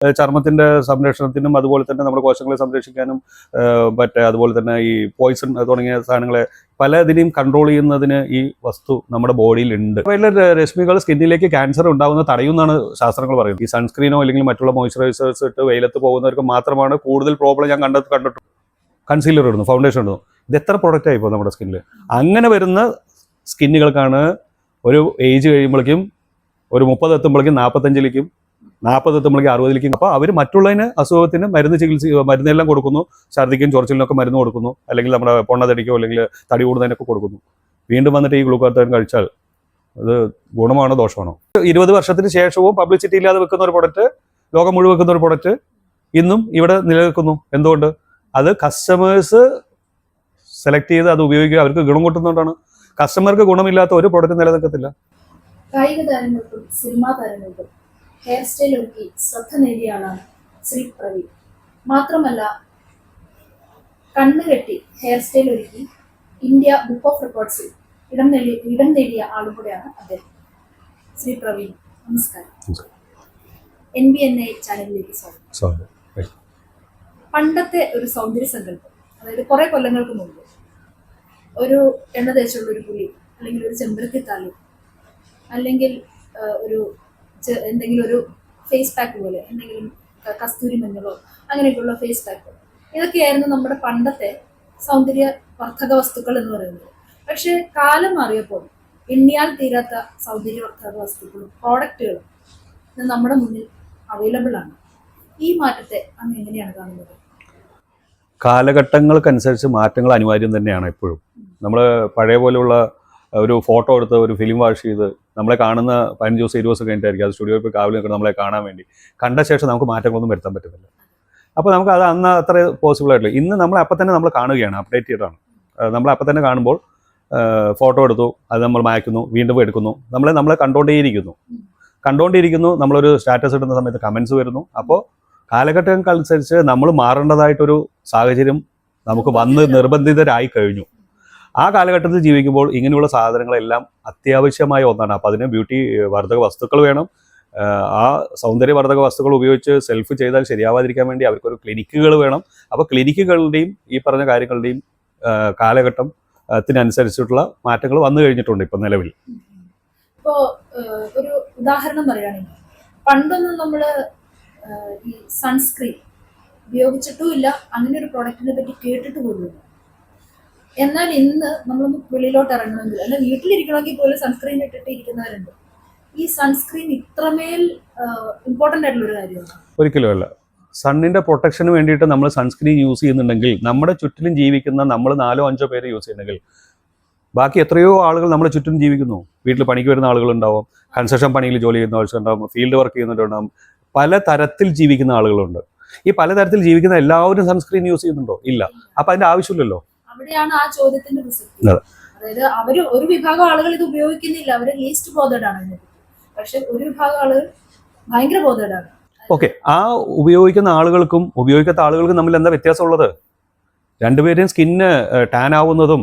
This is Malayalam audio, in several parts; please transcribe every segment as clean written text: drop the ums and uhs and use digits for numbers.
ചർമ്മത്തിന്റെ സംരക്ഷണത്തിനും അതുപോലെ തന്നെ നമ്മുടെ കോശങ്ങളെ സംരക്ഷിക്കാനും അതുപോലെ തന്നെ ഈ പോയിസൺ തുടങ്ങിയ സാധനങ്ങളെ പലതിനെയും കൺട്രോൾ ചെയ്യുന്നതിന് ഈ വസ്തു നമ്മുടെ ബോഡിയിൽ ഉണ്ട്. രശ്മികൾ സ്കിന്നിലേക്ക് ക്യാൻസർ ഉണ്ടാകുന്ന തടയുമെന്നാണ് ശാസ്ത്രങ്ങൾ പറയുന്നത്. ഈ സൺസ്ക്രീനോ അല്ലെങ്കിൽ മറ്റുള്ള മോയ്സ്ചറൈസേഴ്സ് ഇട്ട് വെയിലത്ത് പോകുന്നവർക്ക് മാത്രമാണ് കൂടുതൽ പ്രോബ്ലം ഞാൻ കണ്ടിട്ടുണ്ട്. കൺസീലർ ഇടുന്നു, ഫൗണ്ടേഷൻ ഇടുന്നു, ഇത് എത്ര പ്രൊഡക്റ്റ് ആയിപ്പോൾ നമ്മുടെ സ്കിന്നിൽ. അങ്ങനെ വരുന്ന സ്കിന്നുകൾക്കാണ് ഒരു ഏജ് കഴിയുമ്പോഴേക്കും ഒരു 30 എത്തുമ്പോഴേക്കും 45-ലേക്കും 40 എത്തുമ്പോഴേക്കും 60-ലേക്കും. അപ്പോൾ അവർ മറ്റുള്ളതിന് അസുഖത്തിന് മരുന്നെല്ലാം കൊടുക്കുന്നു, ഛർദിക്കും ചൊറിച്ചിലിനൊക്കെ മരുന്ന് കൊടുക്കുന്നു, അല്ലെങ്കിൽ നമ്മുടെ പൊണ്ണതടിക്കോ അല്ലെങ്കിൽ തടി കൂടുന്നതിനൊക്കെ കൊടുക്കുന്നു. വീണ്ടും വന്നിട്ട് ഈ ഗ്ലൂക്കോത്തൈൻ കഴിച്ചാൽ അത് ഗുണമാണോ ദോഷമാണോ? 20 വർഷത്തിന് ശേഷവും പബ്ലിസിറ്റി ഇല്ലാതെ വെക്കുന്ന ഒരു പ്രൊഡക്റ്റ്, ലോകം മുഴുവൻ വെക്കുന്ന ഒരു പ്രൊഡക്റ്റ് ഇന്നും ഇവിടെ നിലനിൽക്കുന്നു. എന്തുകൊണ്ട്? അത് കസ്റ്റമേഴ്സ് സെലക്ട് ചെയ്ത് അത് ഉപയോഗിക്കുക, അവർക്ക് ഗുണം കിട്ടുന്നതുകൊണ്ടാണ്. കസ്റ്റമർക്ക് ഗുണമില്ലാത്ത ഒരു പ്രൊഡക്റ്റ് നിലനിൽക്കത്തില്ല. കായിക താരങ്ങൾക്കും സിനിമാ താരങ്ങൾക്കും ഹെയർ സ്റ്റൈൽ ഒരുക്കി ശ്രദ്ധ നേടിയ ആളാണ് ശ്രീ പ്രവീൺ. മാത്രമല്ല, കണ്ണുകെട്ടി ഹെയർ സ്റ്റൈൽ ഒരുക്കി ഇന്ത്യ ബുക്ക് ഓഫ് റെക്കോർഡ്സിൽ ഇടം നേടിയ ആളും കൂടെയാണ് അദ്ദേഹം. ശ്രീ പ്രവീൺ, നമസ്കാരം. NBNI ചാനലിലേക്ക് സ്വാഗതം. പണ്ടത്തെ ഒരു സൗന്ദര്യ സങ്കല്പം, അതായത് കുറെ കൊല്ലങ്ങൾക്ക് മുമ്പ് ഒരു എണ്ണ തേച്ചുള്ള ഒരു പുളി, അല്ലെങ്കിൽ ഒരു ചെമ്പരത്തിത്താളി, അല്ലെങ്കിൽ എന്തെങ്കിലും ഒരു ഫേസ് പാക്ക് പോലെ, എന്തെങ്കിലും കസ്തൂരി മഞ്ഞളോ അങ്ങനെയൊക്കെയുള്ള ഫേസ് പാക്ക്, ഇതൊക്കെയായിരുന്നു നമ്മുടെ പണ്ടത്തെ സൗന്ദര്യ വർദ്ധക വസ്തുക്കൾ എന്ന് പറയുന്നത്. പക്ഷെ കാലം മാറിയപ്പോൾ എണ്ണിയാൽ തീരാത്ത സൗന്ദര്യവർദ്ധക വസ്തുക്കളും പ്രോഡക്റ്റുകളും നമ്മുടെ മുന്നിൽ അവൈലബിൾ ആണ്. ഈ മാറ്റത്തെ അങ്ങ് എങ്ങനെയാണ് കാണുന്നത്? കാലഘട്ടങ്ങൾക്കനുസരിച്ച് മാറ്റങ്ങൾ അനിവാര്യം തന്നെയാണ്. എപ്പോഴും നമ്മൾ പഴയ പോലെയുള്ള ഒരു ഫോട്ടോ എടുത്ത് ഒരു ഫിലിം വാഷ് ചെയ്ത് നമ്മളെ കാണുന്ന 15 ദിവസം 20 ദിവസം കഴിഞ്ഞിട്ടായിരിക്കും അത് സ്റ്റുഡിയോയിൽ പോയി കാവലിൽ നിൽക്കണം നമ്മളെ കാണാൻ വേണ്ടി. കണ്ട ശേഷം നമുക്ക് മാറ്റങ്ങളൊന്നും വരുത്താൻ പറ്റുന്നില്ല. അപ്പോൾ നമുക്ക് അത് അന്ന് അത്ര പോസിബിൾ ആയിട്ടില്ല. ഇന്ന് നമ്മൾ അപ്പം തന്നെ നമ്മൾ കാണുകയാണ്, അപ്ഡേറ്റ് ചെയ്തിട്ടാണ്. നമ്മൾ അപ്പം തന്നെ കാണുമ്പോൾ ഫോട്ടോ എടുത്തു, അത് നമ്മൾ മായ്ക്കുന്നു, വീണ്ടും എടുക്കുന്നു, നമ്മളെ കണ്ടുകൊണ്ടേയിരിക്കുന്നു. നമ്മളൊരു സ്റ്റാറ്റസ് ഇടുന്ന സമയത്ത് കമൻസ് വരുന്നു. അപ്പോൾ കാലഘട്ടങ്ങൾക്കനുസരിച്ച് നമ്മൾ മാറേണ്ടതായിട്ടൊരു സാഹചര്യം നമുക്ക് വന്ന് നിർബന്ധിതരായി കഴിഞ്ഞു. ആ കാലഘട്ടത്തിൽ ജീവിക്കുമ്പോൾ ഇങ്ങനെയുള്ള സാധനങ്ങളെല്ലാം അത്യാവശ്യമായ ഒന്നാണ്. അപ്പോൾ അതിന് ബ്യൂട്ടി വർദ്ധക വസ്തുക്കൾ വേണം. ആ സൗന്ദര്യവർദ്ധക വസ്തുക്കൾ ഉപയോഗിച്ച് സെൽഫ് ചെയ്താൽ ശരിയാവാതിരിക്കാൻ വേണ്ടി അവർക്കൊരു ക്ലിനിക്കുകൾ വേണം. അപ്പോൾ ക്ലിനിക്കുകളുടെയും ഈ പറഞ്ഞ കാര്യങ്ങളുടെയും കാലഘട്ടത്തിനനുസരിച്ചിട്ടുള്ള മാറ്റങ്ങൾ വന്നു കഴിഞ്ഞിട്ടുണ്ട് ഇപ്പം നിലവിൽ. ഇപ്പോൾ ഒരു ഉദാഹരണം പറയുകയാണെങ്കിൽ, പണ്ടൊന്നും നമ്മൾ ഈ സൺസ്ക്രീൻ ഉപയോഗിച്ചിട്ടുമില്ല, അങ്ങനെ ഒരു പ്രൊഡക്റ്റിനെ പറ്റി കേട്ടിട്ട് പോലുമില്ല. എന്നാൽ ഇന്ന് നമ്മളൊന്ന് വെളിയിലോട്ട് ഇറങ്ങണമെങ്കിൽ, അല്ല വീട്ടിലിരിക്കണമെങ്കിൽ പോലും സൺസ്ക്രീൻ ഇട്ടിട്ട് ഇരിക്കുന്നവരുണ്ട്. ഈ സൺസ്ക്രീൻ ഇത്രമേൽ ഇമ്പോർട്ടൻ്റ് ആയിട്ടുള്ളൊരു കാര്യമാണ്? ഒരിക്കലും അല്ല. സണ്ണിൻ്റെ പ്രൊട്ടക്ഷന് വേണ്ടിയിട്ട് നമ്മൾ സൺസ്ക്രീൻ യൂസ് ചെയ്യുന്നുണ്ടെങ്കിൽ, നമ്മുടെ ചുറ്റിലും ജീവിക്കുന്ന നമ്മൾ 4-5 പേര് യൂസ് ചെയ്യുന്നെങ്കിൽ ബാക്കി എത്രയോ ആളുകൾ നമ്മുടെ ചുറ്റും ജീവിക്കുന്നു. വീട്ടിൽ പണിക്ക് വരുന്ന ആളുകളുണ്ടാവും, കൺസ്ട്രക്ഷൻ പണിയിൽ ജോലി ചെയ്യുന്ന ആളുകളുണ്ടാവും, ഫീൽഡ് വർക്ക് ചെയ്യുന്നവരുണ്ടാവും, പലതരത്തിൽ ജീവിക്കുന്ന ആളുകളുണ്ട്. ഈ പലതരത്തിൽ ജീവിക്കുന്ന എല്ലാവരും സൺസ്ക്രീൻ യൂസ് ചെയ്യുന്നുണ്ടോ? ഇല്ല. അപ്പം അതിൻ്റെ ആവശ്യമില്ലല്ലോ. അവിടെയാണ് ആ ചോദ്യത്തിന്റെ പ്രസക്തി. അതായത് ഒരു വിഭാഗം ആളുകൾ ഇത് ഉപയോഗിക്കുന്നില്ല, അവര് ലീസ്റ്റ് ബോധേഡ് ആണ്. പക്ഷെ ഒരു വിഭാഗം ആളുകൾ ഭയങ്കര ബോധേഡ് ആണ്. ഓക്കെ, ആ ഉപയോഗിക്കുന്ന ആളുകൾക്കും ഉപയോഗിക്കാത്ത ആളുകൾക്കും തമ്മിൽ എന്താ വ്യത്യാസമുള്ളത്? രണ്ടുപേരെയും സ്കിന്ന് ടാൻ ആവുന്നതും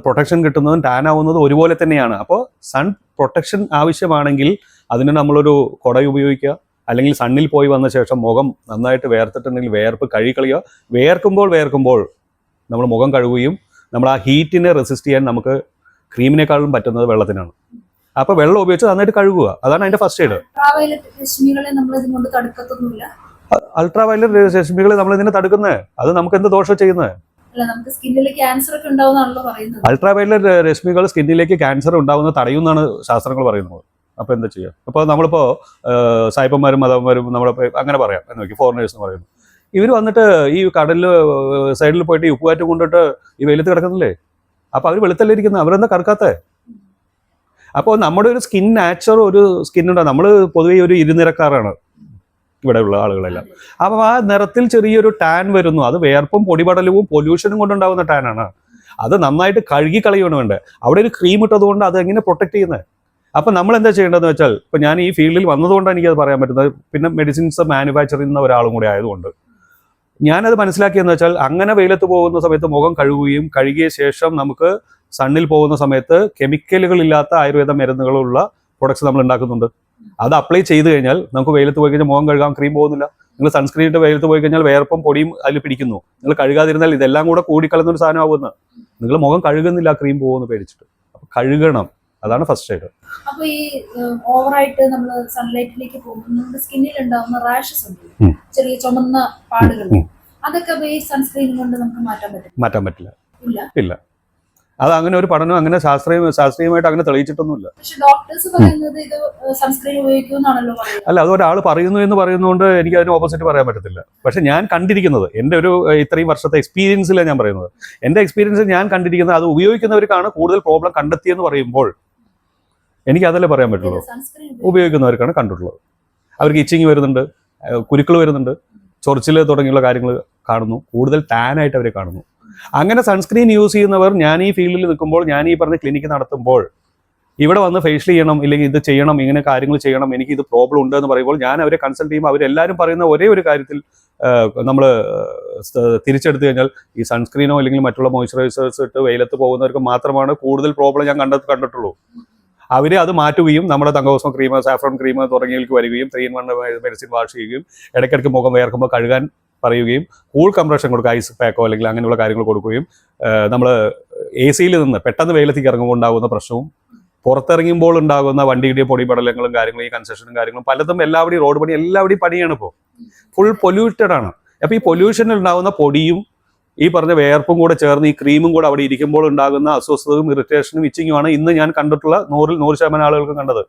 പ്രൊട്ടക്ഷൻ കിട്ടുന്നതും ടാൻ ആവുന്നതും ഒരുപോലെ തന്നെയാണ്. അപ്പോൾ സൺ പ്രൊട്ടക്ഷൻ ആവശ്യമാണെങ്കിൽ അതിന് നമ്മളൊരു കുട ഉപയോഗിക്കുക, അല്ലെങ്കിൽ സണ്ണിൽ പോയി വന്ന ശേഷം മുഖം നന്നായിട്ട് വേർത്തിട്ടുണ്ടെങ്കിൽ വേർപ്പ് കഴുകിക്കളയുക. വേർക്കുമ്പോൾ നമ്മൾ മുഖം കഴുകുകയും നമ്മൾ ആ ഹീറ്റിനെ റെസിസ്റ്റ് ചെയ്യാൻ നമുക്ക് ക്രീമിനേക്കാളും പറ്റുന്നത് വെള്ളത്തിനാണ്. അപ്പോൾ വെള്ളം ഉപയോഗിച്ച് നന്നായിട്ട് കഴുകുക, അതാണ് അതിൻ്റെ ഫസ്റ്റ് എയ്ഡ്. അൾട്രാ വയലറ്റ് രശ്മികളെ നമ്മൾ ഇതിനെ തടുക്കുന്നത്, അത് നമുക്ക് എന്ത് ദോഷം ചെയ്യുന്നത്? അൾട്രാ വയലറ്റ് രശ്മികൾ സ്കിന്നിലേക്ക് ക്യാൻസർ ഉണ്ടാവുന്ന തടയുമെന്നാണ് ശാസ്ത്രങ്ങൾ പറയുന്നത്. അപ്പോൾ എന്താ ചെയ്യുക? അപ്പോൾ നമ്മളിപ്പോൾ സായിപ്പന്മാരും മതന്മാരും നമ്മളെ അങ്ങനെ പറയാം എന്ന് നോക്കി, ഫോറിനേഴ്സ് എന്ന് പറയുന്നു. ഇവർ വന്നിട്ട് ഈ കടലിൽ സൈഡിൽ പോയിട്ട് ഈ ഉപ്പുകാറ്റ് കൊണ്ടിട്ട് ഈ വെയിലത്ത് കിടക്കുന്നില്ലേ? അപ്പോൾ അവർ വെളുത്തല്ലേ ഇരിക്കുന്നത്, അവരെന്താ കറുക്കാത്തത്? അപ്പോൾ നമ്മുടെ ഒരു സ്കിൻ നാച്ചുറൽ ഒരു സ്കിന്നുണ്ട്. നമ്മൾ പൊതുവെ ഒരു ഇരുനിറക്കാരാണ് ഇവിടെയുള്ള ആളുകളെല്ലാം. അപ്പം ആ നിറത്തിൽ ചെറിയൊരു ടാൻ വരുന്നു. അത് വേർപ്പും പൊടിപടലവും പൊല്യൂഷനും കൊണ്ടുണ്ടാകുന്ന ടാനാണ്. അത് നന്നായിട്ട് കഴുകി കളയുകയാണ് വേണ്ടത്. അവിടെ ഒരു ക്രീം ഇട്ടതുകൊണ്ട് അത് എങ്ങനെ പ്രൊട്ടക്ട് ചെയ്യുന്നത്? അപ്പം നമ്മൾ എന്താ ചെയ്യേണ്ടതെന്ന് വെച്ചാൽ, ഇപ്പം ഞാൻ ഈ ഫീൽഡിൽ വന്നതുകൊണ്ടാണ് എനിക്കത് പറയാൻ പറ്റുന്നത്. പിന്നെ മെഡിസിൻസ് മാനുഫാക്ചർ ചെയ്യുന്ന ഒരാളും കൂടി ആയതുകൊണ്ട് ഞാനത് മനസ്സിലാക്കിയെന്ന് വെച്ചാൽ, അങ്ങനെ വെയിലത്ത് പോകുന്ന സമയത്ത് മുഖം കഴുകുകയും കഴുകിയ ശേഷം നമുക്ക് സണ്ണിൽ പോകുന്ന സമയത്ത് കെമിക്കലുകളില്ലാത്ത ആയുർവേദ മരുന്നുകളുള്ള പ്രൊഡക്ട്സ് നമ്മൾ ഉണ്ടാക്കുന്നുണ്ട്. അത് അപ്ലൈ ചെയ്ത് കഴിഞ്ഞാൽ നമുക്ക് വെയിലത്ത് പോയി കഴിഞ്ഞാൽ മുഖം കഴുകാൻ ക്രീം പോകുന്നില്ല. നിങ്ങൾ സൺസ്ക്രീൻ ഇട്ട് വെയിലത്ത് പോയി കഴിഞ്ഞാൽ വേർപ്പും പൊടിയും അതിൽ പിടിക്കുന്നു. നിങ്ങൾ കഴുകാതിരുന്നാൽ ഇതെല്ലാം കൂടെ കൂടിക്കളയുന്ന ഒരു സാധനമാകുമെന്ന്. നിങ്ങൾ മുഖം കഴുകുന്നില്ല ക്രീം പോകുമെന്ന് പേടിച്ചിട്ട്. അപ്പോൾ കഴുകണം, അതാണ് ഫസ്റ്റ് ആയിട്ട്. അപ്പൊ ഈ ഓവറായിട്ട് നമ്മൾ സൺലൈറ്റിലേക്ക് പോകുമ്പോൾ നമ്മുടെ സ്കിന്നിൽ ഉണ്ടാവുന്ന റാഷസ് ഉണ്ട്, ചെറിയ ചുമന്ന പാടുകൾ, അതൊക്കെ ഈ സൺസ്ക്രീൻ കൊണ്ട് നമുക്ക് മാറ്റാൻ പറ്റില്ല. ഇല്ല, അത് അങ്ങനെ ഒരു പഠനം അങ്ങനെ ശാസ്ത്രീയമായിട്ട് അങ്ങനെ തെളിയിച്ചിട്ടൊന്നുമില്ല. പക്ഷെ ഡോക്ടേഴ്സ് പറയുന്നത് ഇത് സൺസ്ക്രീൻ ഉപയോഗിക്കുമെന്നാണല്ലോ പറയുന്നത്. അല്ല, അത് ഒരാൾ പറയുന്നു എന്ന് പറയുന്നതുകൊണ്ട് എനിക്ക് അതിന് ഓപ്പോസിറ്റ് പറയാൻ പറ്റത്തില്ല. പക്ഷെ ഞാൻ കണ്ടിരിക്കുന്നത്, എൻ്റെ ഒരു ഇത്രയും വർഷത്തെ എക്സ്പീരിയൻസിലാണ് ഞാൻ പറയുന്നത്. എൻ്റെ എക്സ്പീരിയൻസിൽ ഞാൻ കണ്ടിരിക്കുന്നത് അത് ഉപയോഗിക്കുന്നവർക്കാണ് കൂടുതൽ പ്രോബ്ലം കണ്ടെത്തിയെന്ന് പറയുമ്പോൾ എനിക്ക് അതല്ലേ പറയാൻ പറ്റുള്ളൂ. ഉപയോഗിക്കുന്നവർക്കാണ് കണ്ടിട്ടുള്ളത്. അവർക്ക് ഇച്ചിങ് വരുന്നുണ്ട്, കുരുക്കൾ വരുന്നുണ്ട്, ചൊറിച്ചിൽ തുടങ്ങിയുള്ള കാര്യങ്ങൾ കാണുന്നു, കൂടുതൽ ടാനായിട്ട് അവരെ കാണുന്നു. അങ്ങനെ സൺസ്ക്രീൻ യൂസ് ചെയ്യുന്നവർ, ഞാൻ ഈ ഫീൽഡിൽ നിൽക്കുമ്പോൾ, ഞാൻ ഈ പറഞ്ഞ ക്ലിനിക്ക് നടത്തുമ്പോൾ, ഇവിടെ വന്ന് ഫേഷ്യൽ ചെയ്യണം, ഇല്ലെങ്കിൽ ഇത് ചെയ്യണം, ഇങ്ങനെ കാര്യങ്ങൾ ചെയ്യണം, എനിക്ക് ഇത് പ്രോബ്ലം ഉണ്ട് എന്ന് പറയുമ്പോൾ ഞാൻ അവരെ കൺസൾട്ട് ചെയ്യുമ്പോൾ അവരെല്ലാവരും പറയുന്ന ഒരേ ഒരു കാര്യത്തിൽ നമ്മൾ തിരിച്ചെടുത്തു കഴിഞ്ഞാൽ ഈ സൺസ്ക്രീനോ അല്ലെങ്കിൽ മറ്റുള്ള മോയ്സ്ചറൈസേഴ്സ് ഇട്ട് വെയിലത്ത് പോകുന്നവർക്ക് മാത്രമാണ് കൂടുതൽ പ്രോബ്ലം ഞാൻ കണ്ടിട്ടുള്ളൂ. അവർ അത് മാറ്റുകയും നമ്മുടെ തങ്കഭസ്മം ക്രീം, സാഫ്രോൺ ക്രീം തുടങ്ങിയവർക്ക് വരികയും 3-in-1 മെഡിസിൻ വാഷ് ചെയ്യുകയും ഇടയ്ക്കിടയ്ക്ക് മുഖം വേർക്കുമ്പോൾ കഴുകാൻ പറയുകയും കൂൾ കംപ്രഷൻ കൊടുക്കുക, ഐസ് പാക്കോ അല്ലെങ്കിൽ അങ്ങനെയുള്ള കാര്യങ്ങൾ കൊടുക്കുകയും നമ്മൾ AC-യിൽ നിന്ന് പെട്ടെന്ന് വെയിലത്തേക്ക് ഇറങ്ങുമ്പോൾ ഉണ്ടാകുന്ന പ്രശ്നവും പുറത്തിറങ്ങുമ്പോൾ ഉണ്ടാകുന്ന വണ്ടിയുടെ പൊടിപടലങ്ങളും കാര്യങ്ങളും ഈ കൺസെഷനും കാര്യങ്ങളും പലതും എല്ലാവരുടെയും റോഡ് പണി എല്ലാവരുടെയും പണിയാണ്. ഇപ്പോൾ ഫുൾ പൊല്യൂട്ടഡ് ആണ്. അപ്പോൾ ഈ പൊല്യൂഷനിൽ ഉണ്ടാകുന്ന പൊടിയും ഈ പറഞ്ഞ വേർപ്പും കൂടെ ചേർന്ന് ഈ ക്രീമും കൂടെ അവിടെ ഇരിക്കുമ്പോൾ ഉണ്ടാകുന്ന അസ്വസ്ഥതയും ഇറിറ്റേഷനും ഇച്ചിങ്ങുമാണ് ഇന്ന് ഞാൻ കണ്ടിട്ടുള്ള 100% ആളുകൾക്ക് കണ്ടത്.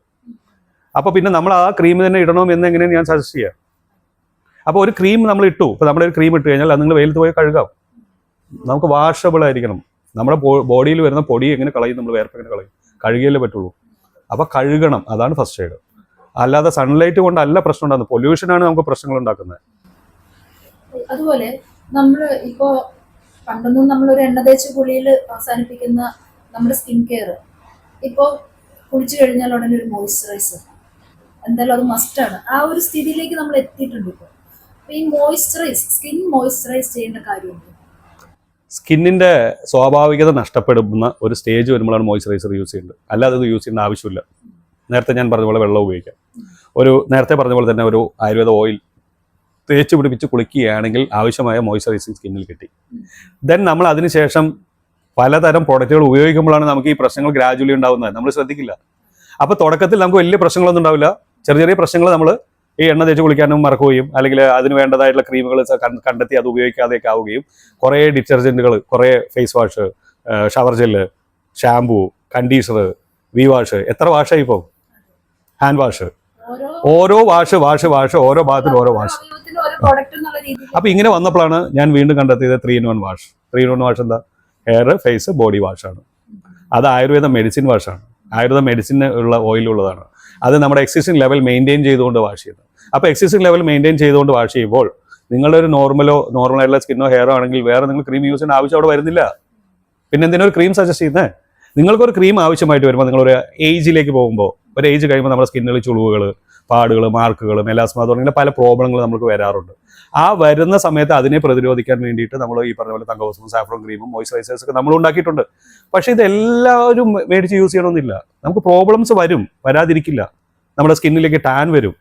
അപ്പോൾ പിന്നെ നമ്മൾ ആ ക്രീം തന്നെ ഇടണം എന്ന് എങ്ങനെയാണ് ഞാൻ സജസ്റ്റ് ചെയ്യുക. അപ്പോൾ ഒരു ക്രീം നമ്മൾ ഇട്ടു, ഇപ്പോൾ നമ്മുടെ ഒരു ക്രീം ഇട്ട് കഴിഞ്ഞാൽ അത് നിങ്ങൾ വെയിലത്ത് പോയി കഴുകാം. നമുക്ക് വാഷബിൾ ആയിരിക്കണം. നമ്മുടെ ബോഡിയിൽ വരുന്ന പൊടി എങ്ങനെ കളയും, നമ്മൾ വേർപ്പ് എങ്ങനെ കളയും, കഴുകിയല്ലേ പറ്റുള്ളൂ. അപ്പോൾ കഴുകണം, അതാണ് ഫസ്റ്റ് എയ്ഡ്. അല്ലാതെ സൺലൈറ്റ് കൊണ്ടല്ല പ്രശ്നം ഉണ്ടാകുന്നത്, പൊല്യൂഷനാണ് നമുക്ക് പ്രശ്നങ്ങൾ ഉണ്ടാക്കുന്നത്. അതുപോലെ നമ്മൾ ഇപ്പോൾ പണ്ടൊന്നും നമ്മളൊരു എണ്ണ തേച്ച് കുളിയിൽ അവസാനിപ്പിക്കുന്ന നമ്മുടെ സ്കിൻ കെയർ, ഇപ്പോൾ കുളിച്ചു കഴിഞ്ഞാൽ ഉടനെ ഒരു മോയ്സ്ചറൈസർ എന്തായാലും അത് മസ്റ്റാണ്. ആ ഒരു സ്ഥിതിയിലേക്ക് നമ്മൾ എത്തിയിട്ടുണ്ട് ഇപ്പോൾ. അപ്പോൾ ഈ സ്കിൻ മോയ്സ്ചറൈസ് ചെയ്യേണ്ട കാര്യമുണ്ട്. സ്കിന്നിൻ്റെ സ്വാഭാവികത നഷ്ടപ്പെടുന്ന ഒരു സ്റ്റേജ് വരുമ്പോഴാണ് മോയ്സ്ചറൈസർ യൂസ് ചെയ്യേണ്ടത്. അല്ലാതെ അത് യൂസ് ചെയ്യേണ്ട ആവശ്യമില്ല. നേരത്തെ ഞാൻ പറഞ്ഞ പോലെ വെള്ളം ഉപയോഗിക്കാം. നേരത്തെ പറഞ്ഞ പോലെ തന്നെ ഒരു ആയുർവേദ ഓയിൽ തേച്ച് പിടിപ്പിച്ച് കുളിക്കുകയാണെങ്കിൽ ആവശ്യമായ മോയ്സ്ചറൈസിങ് സ്കിന്നിൽ കിട്ടി. ദെൻ നമ്മൾ അതിനുശേഷം പലതരം പ്രോഡക്റ്റുകൾ ഉപയോഗിക്കുമ്പോഴാണ് നമുക്ക് ഈ പ്രശ്നങ്ങൾ ഗ്രാജുവലി ഉണ്ടാകുന്നത്. നമ്മൾ ശ്രദ്ധിക്കില്ല. അപ്പോൾ തുടക്കത്തിൽ നമുക്ക് വലിയ പ്രശ്നങ്ങളൊന്നും ഉണ്ടാവില്ല. ചെറിയ പ്രശ്നങ്ങൾ നമ്മൾ ഈ എണ്ണ തേച്ച് കുളിക്കാനും മറക്കുകയും അല്ലെങ്കിൽ അതിന് വേണ്ടതായിട്ടുള്ള ക്രീമുകൾ കണ്ടെത്തി അത് ഉപയോഗിക്കാതെയൊക്കെ ആവുകയും കുറേ ഡിറ്റർജൻറ്റുകൾ, കുറേ face wash, shower gel, shampoo, conditioner, V wash, എത്ര വാഷായി ഇപ്പോൾ, ഹാൻഡ് വാഷ്, ഓരോ വാഷ് ഓരോ ഭാഗത്തും ഓരോ വാഷ്. അപ്പോൾ ഇങ്ങനെ വന്നപ്പോഴാണ് ഞാൻ വീണ്ടും കണ്ടെത്തിയത് 3-in-1 വാഷ്. 3-in-1 വാഷ് എന്താ? ഹെയർ, ഫേസ്, ബോഡി വാഷാണ്. അത് ആയുർവേദ മെഡിസിൻ വാഷാണ്. ആയുർവേദ മെഡിസിന് ഉള്ള ഓയിലുള്ളതാണ്. അത് നമ്മുടെ എക്സിസ്റ്റിംഗ് ലെവൽ മെയിൻറ്റെയിൻ ചെയ്തുകൊണ്ട് വാഷ് ചെയ്യുന്നത്. അപ്പോൾ എക്സിസ്റ്റിംഗ് ലെവൽ മെയിൻറ്റെയിൻ ചെയ്തുകൊണ്ട് വാഷ് ചെയ്യുമ്പോൾ നിങ്ങളുടെ ഒരു നോർമലായിട്ടുള്ള സ്കിന്നോ ഹെയറോ ആണെങ്കിൽ വേറെ നിങ്ങൾ ക്രീം യൂസ് ചെയ്യേണ്ട ആവശ്യം അവിടെ വരുന്നില്ല. പിന്നെ എന്തിനാ ഒരു ക്രീം സജസ്റ്റ് ചെയ്യുന്നത്? നിങ്ങൾക്കൊരു ക്രീം ആവശ്യമായിട്ട് വരുമ്പോൾ നിങ്ങളൊരു ഏജിലേക്ക് പോകുമ്പോൾ, ഒരു ഏജ് കഴിയുമ്പോൾ നമ്മുടെ സ്കിന്നിൽ ചുളിവുകൾ, പാടുകൾ, മാർക്കുകൾ, മെലാസ്മ തുടങ്ങിയ പല പ്രോബ്ലങ്ങൾ നമുക്ക് വരാറുണ്ട്. ആ വരുന്ന സമയത്ത് അതിനെ പ്രതിരോധിക്കാൻ വേണ്ടിയിട്ട് നമ്മൾ ഈ പറഞ്ഞ പോലെ തങ്കഭസ്മം, സാഫ്രോൺ ക്രീമും മോയ്സ്ചറൈസേഴ്സൊക്കെ നമ്മൾ ഉണ്ടാക്കിയിട്ടുണ്ട്. പക്ഷേ ഇതെല്ലാവരും മേടിച്ച് യൂസ് ചെയ്യണമെന്നില്ല. നമുക്ക് പ്രോബ്ലംസ് വരാതിരിക്കില്ല. നമ്മുടെ സ്കിന്നിലേക്ക് ടാൻ വരും,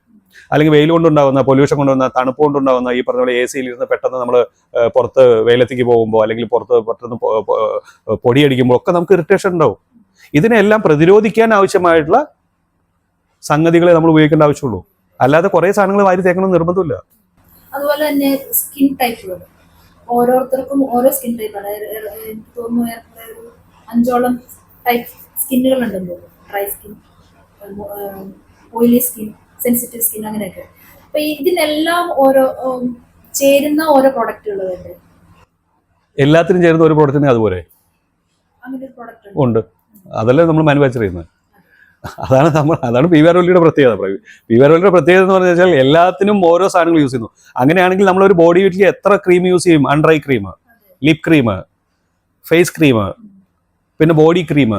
അല്ലെങ്കിൽ വെയിൽ കൊണ്ടുണ്ടാകുന്ന, പൊല്യൂഷൻ കൊണ്ടുവന്ന, തണുപ്പ് കൊണ്ടുണ്ടാകുന്ന, ഈ പറഞ്ഞ പോലെ AC-യിൽ ഇരുന്ന് പെട്ടെന്ന് നമ്മൾ പുറത്ത് വെയിലത്തേക്ക് പോകുമ്പോൾ അല്ലെങ്കിൽ പെട്ടെന്ന് പൊടിയടിക്കുമ്പോൾ ഒക്കെ നമുക്ക് ഇറിറ്റേഷൻ ഉണ്ടാവും. ഇതിനെല്ലാം പ്രതിരോധിക്കാൻ ആവശ്യമായിട്ടുള്ള സംഗതികളെ നമ്മൾ ഉപയോഗിക്കേണ്ട ആവശ്യമുള്ളൂ. അല്ലാതെ കുറേ സാധനങ്ങൾ വാരി തേക്കണമെന്ന് നിർബന്ധമില്ല. അതുപോലെ തന്നെ സ്കിൻ ടൈപ്പുകൾ ഓരോരുത്തർക്കും ഓരോ സ്കിൻ ടൈപ്പാണ്. എനിക്ക് തോന്നുന്നു ഒരു 5ഓളം ടൈപ്പ് സ്കിന്നുകൾ ഉണ്ടെന്ന് തോന്നുന്നു. Dry skin, oily skin, sensitive skin, അങ്ങനെയൊക്കെ. അപ്പൊ ഇതിനെല്ലാം ചേരുന്ന ഓരോ പ്രൊഡക്റ്റുകൾ വേണ്ടേ? എല്ലാത്തിനും ചേരുന്ന ഒരു പ്രോഡക്റ്റിന് അതുപോലെ അങ്ങനെ ഒരു പ്രൊഡക്റ്റ് ഉണ്ട്. അതല്ലേ നമ്മൾ മാനുഫാക്ചർ ചെയ്യുന്നത്. അതാണ് പി വി ആർ ഓയിലിയുടെ പ്രത്യേകത. പി വി ആർ ഓയിലിയുടെ പ്രത്യേകത എന്ന് പറഞ്ഞു വെച്ചാൽ എല്ലാത്തിനും ഓരോ സാധനങ്ങൾ യൂസ് ചെയ്യുന്നു. അങ്ങനെയാണെങ്കിൽ നമ്മളൊരു ബോഡി വീട്ടിൽ എത്ര ക്രീം യൂസ് ചെയ്യും? Under eye cream, lip cream, face cream, പിന്നെ ബോഡി ക്രീം,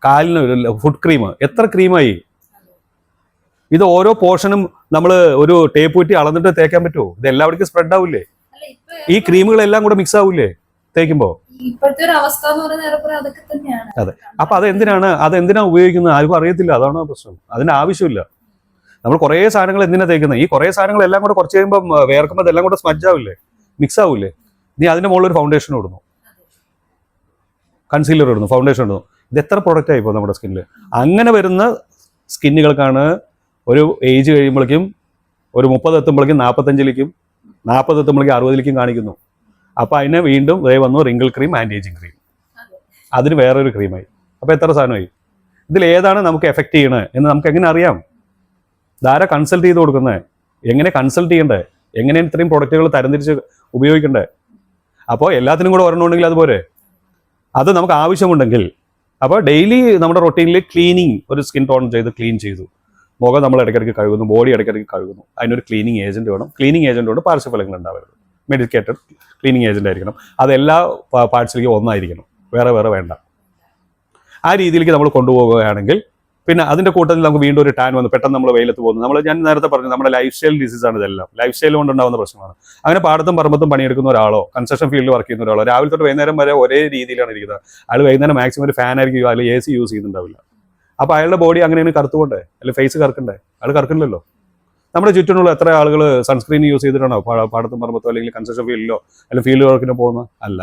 കാലിന് ഫുഡ് ക്രീം, എത്ര ക്രീമായി? ഇത് ഓരോ പോർഷനും നമ്മൾ ഒരു ടേപ്പ് കുറ്റി അളന്നിട്ട് തേക്കാൻ പറ്റുമോ? ഇത് എല്ലാവർക്കും സ്പ്രെഡ് ആവില്ലേ? ഈ ക്രീമുകളെല്ലാം കൂടെ മിക്സ് ആവില്ലേ തേക്കുമ്പോൾ? ഇപ്പോഴത്തെ ഒരു അവസ്ഥ എന്ന് പറയുന്നത് അതൊക്കെ തന്നെയാണ്. അതെ. അപ്പൊ അതെന്തിനാ ഉപയോഗിക്കുന്നത്? ആർക്കും അറിയത്തില്ല. അതാണ് പ്രശ്നം. അതിന് ആവശ്യമില്ല. നമ്മൾ കുറേ സാധനങ്ങൾ എന്തിനാ തേക്കുന്നത്? ഈ കുറേ സാധനങ്ങൾ എല്ലാം കൂടെ കുറച്ച് കഴിയുമ്പോൾ വേർക്കുമ്പോൾ അതെല്ലാം കൂടെ സ്മജ് ആവില്ലേ, മിക്സ് ആവില്ലേ? നീ അതിൻ്റെ മുകളിൽ ഒരു ഫൗണ്ടേഷൻ ഇടുന്നു, കൺസീലർ ഇടുന്നു, ഫൗണ്ടേഷൻ ഇടുന്നു. ഇത് എത്ര പ്രൊഡക്റ്റ് ആയിപ്പോൾ നമ്മുടെ സ്കിന്നിൽ? അങ്ങനെ വരുന്ന സ്കിന്നുകൾക്കാണ് ഒരു ഏജ് കഴിയുമ്പോഴേക്കും ഒരു 30 എത്തുമ്പോഴേക്കും 45ലേക്കും 40 എത്തുമ്പോഴേക്കും 60ലേക്കും കാണിക്കുന്നു. അപ്പോൾ അതിന് വീണ്ടും വന്നു wrinkle cream, anti ageing cream, അതിന് വേറൊരു ക്രീമായി. അപ്പോൾ എത്ര സാധനമായി? ഇതിൽ ഏതാണ് നമുക്ക് എഫക്റ്റ് ചെയ്യണത് എന്ന് നമുക്ക് എങ്ങനെ അറിയാം? ഇതാരാ കൺസൾട്ട് ചെയ്ത് കൊടുക്കുന്നത്? എങ്ങനെ കൺസൾട്ട് ചെയ്യണ്ടേ? എങ്ങനെയാണ് ഇത്രയും പ്രൊഡക്റ്റുകൾ തരംതിരിച്ച് ഉപയോഗിക്കണ്ടേ? അപ്പോൾ എല്ലാത്തിനും കൂടെ ഒരെണ്ണമുണ്ടെങ്കിൽ അതുപോലെ അത് നമുക്ക് ആവശ്യമുണ്ടെങ്കിൽ അപ്പോൾ ഡെയിലി നമ്മുടെ റൊട്ടീനിൽ ക്ലീനിങ്, ഒരു സ്കിൻ ടോൺ ചെയ്ത് ക്ലീൻ ചെയ്തു, മുഖം നമ്മൾ ഇടയ്ക്കിടയ്ക്ക് കഴുകുന്നു, ബോഡി ഇടയ്ക്കിടയ്ക്ക് കഴുകുന്നു, അതിനൊരു ക്ലീനിങ് ഏജൻറ്റ് വേണം. ക്ലീനിങ് ഏജൻറ്റ് കൊണ്ട് പാർശ്വഫലങ്ങൾ ഉണ്ടാവരുത്. മെഡിക്കേറ്റഡ് ക്ലീനിങ് ഏജൻറ്റ് ആയിരിക്കണം. അതെല്ലാ പാർട്സിലേക്കും ഒന്നായിരിക്കണം, വേറെ വേറെ വേണ്ട. ആ രീതിയിലേക്ക് നമ്മൾ കൊണ്ടുപോവുകയാണെങ്കിൽ പിന്നെ അതിൻ്റെ കൂട്ടത്തിൽ നമുക്ക് വീണ്ടും ഒരു ടാൻ വന്നു, പെട്ടെന്ന് നമ്മൾ വെയിലത്ത് പോകുന്നു. ഞാൻ നേരത്തെ പറഞ്ഞു, നമ്മുടെ ലൈഫ് സ്റ്റൈൽ ഡിസീസാണ് ഇതെല്ലാം. ലൈഫ് സ്റ്റൈൽ കൊണ്ടുണ്ടാകുന്ന പ്രശ്നമാണ്. അങ്ങനെ പാടത്തും പറമ്പത്തും പണിയെടുക്കുന്ന ഒരാളോ കൺസ്ട്രക്ഷൻ ഫീൽഡിൽ വർക്ക് ചെയ്യുന്ന ഒരാളോ രാവിലെ തൊട്ട് വൈകുന്നേരം വരെ ഒരേ രീതിയിലാണ് ഇരിക്കുന്നത്. അയാൾ വൈകുന്നേരം മാക്സിമം ഒരു ഫാൻ ആയിരിക്കും, അല്ലെങ്കിൽ AC യൂസ് ചെയ്യുന്നുണ്ടാവില്ല. അപ്പോൾ അയാളുടെ ബോഡി അങ്ങനെയാണ് കറുത്തുകൊണ്ടേ, അല്ലെങ്കിൽ ഫേസ് കറക്കണ്ടേ? അയാൾ കറക്കില്ലല്ലോ. നമ്മുടെ ചുറ്റിനുള്ള എത്ര ആളുകൾ സൺസ്ക്രീൻ യൂസ് ചെയ്തിട്ടാണോ പാടത്തും പറമ്പത്തോ അല്ലെങ്കിൽ കൺസ്ട്രക്ഷൻ ഫീൽഡിലോ അല്ലെങ്കിൽ ഫീൽഡ് വർക്കിനോ പോകുന്നത്? അല്ല.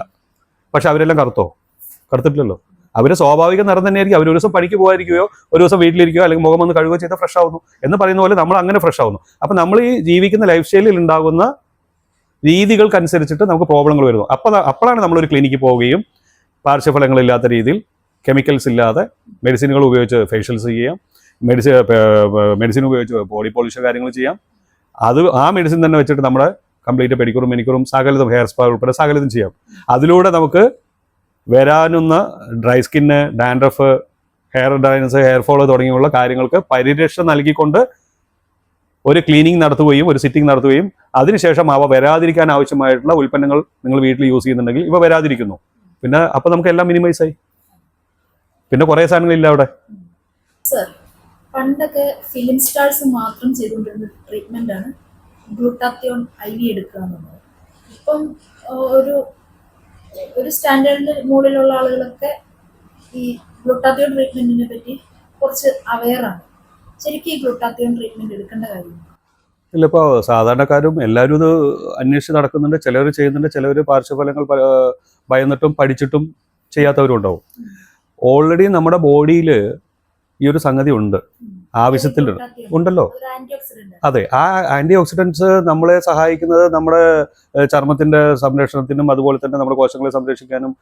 പക്ഷെ അവരെല്ലാം കറുത്തിട്ടില്ലല്ലോ. അവർ സ്വാഭാവിക നിറം തന്നെയായിരിക്കും. അവർ ഒരു ദിവസം പണിക്ക് പോകാതിരിക്കുകയോ ഒരു ദിവസം വീട്ടിലിരിക്കുകയോ അല്ലെങ്കിൽ മുഖം വന്ന് കഴുകുകയോ ചെയ്താൽ ഫ്രഷ് ആവുന്നു എന്ന് പറയുന്ന പോലെ നമ്മൾ അങ്ങനെ ഫ്രഷ് ആവുന്നു. അപ്പം നമ്മൾ ഈ ജീവിക്കുന്ന ലൈഫ് സ്റ്റൈലിൽ ഉണ്ടാകുന്ന രീതികൾക്കനുസരിച്ചിട്ട് നമുക്ക് പ്രോബ്ലങ്ങൾ വരുന്നു. അപ്പോഴാണ് നമ്മളൊരു ക്ലിനിക്കിൽ പോവുകയും പാർശ്വഫലങ്ങളില്ലാത്ത രീതിയിൽ കെമിക്കൽസ് ഇല്ലാതെ മെഡിസിനുകൾ ഉപയോഗിച്ച് ഫേഷ്യൽസ് ചെയ്യാം, മെഡിസിൻ ഉപയോഗിച്ച് ബോഡി പോളിഷ് കാര്യങ്ങൾ ചെയ്യാം. ആ മെഡിസിൻ തന്നെ വെച്ചിട്ട് നമ്മുടെ കംപ്ലീറ്റ് പെഡിക്യൂറും മെനിക്യൂറും സകലതും ഹെയർ സ്പാ ഉൾപ്പെടെ സകലതും ചെയ്യാം. അതിലൂടെ നമുക്ക് വരാനുന്ന dry skin, dandruff, hair dryness, hair fall തുടങ്ങിയുള്ള കാര്യങ്ങൾക്ക് പരിരക്ഷ നൽകിക്കൊണ്ട് ഒരു ക്ലീനിങ് നടത്തുകയും ഒരു സിറ്റിംഗ് നടത്തുകയും അതിനുശേഷം അവ വരാതിരിക്കാൻ ആവശ്യമായിട്ടുള്ള ഉൽപ്പന്നങ്ങൾ നിങ്ങൾ വീട്ടിൽ യൂസ് ചെയ്യുന്നുണ്ടെങ്കിൽ ഇവ വരാതിരിക്കുന്നു. പിന്നെ അപ്പോൾ നമുക്ക് എല്ലാം മിനിമൈസ് ആയി. പിന്നെ കുറേ സാധനങ്ങളില്ല അവിടെ. സർ, പണ്ടൊക്കെ ഫിലിം സ്റ്റാർസ് മാത്രം ചെയ്തുകൊണ്ടിരുന്ന ട്രീറ്റ്മെന്റാണ് ഗ്ലൂട്ടാത്തിയോൺ IV എടുക്കുക എന്നുള്ളത്. ഇപ്പം ഒരു സ്റ്റാൻഡേർഡിന് മുകളിലുള്ള ആളുകളൊക്കെ ഈ ഗ്ലൂട്ടാത്തിയോൺ ട്രീറ്റ്മെന്റിനെ പറ്റി കുറച്ച് അവെയറാണ്. ശരിക്കും ഈ ഗ്ലൂട്ടാത്തിയോൺ ട്രീറ്റ്മെന്റ് എടുക്കേണ്ട കാര്യം ഇല്ല. ഇപ്പോൾ സാധാരണക്കാരും എല്ലാവരും ഇത് അന്വേഷിച്ച് നടക്കുന്നുണ്ട്. ചിലർ ചെയ്യുന്നുണ്ട്, ചിലർ പാർശ്വഫലങ്ങൾ ഭയന്നിട്ടും പഠിച്ചിട്ടും ചെയ്യാത്തവരും ഉണ്ടാവും. ഓൾറെഡി നമ്മുടെ ബോഡിയിൽ ഈ ഒരു സംഗതി ഉണ്ട്, ആവശ്യത്തിൽ ഉണ്ടല്ലോ. അതെ, ആ ആന്റി ഓക്സിഡൻസ് നമ്മളെ സഹായിക്കുന്നത് നമ്മുടെ ചർമ്മത്തിന്റെ സംരക്ഷണത്തിനും അതുപോലെ തന്നെ നമ്മുടെ കോശങ്ങളെ സംരക്ഷിക്കാനും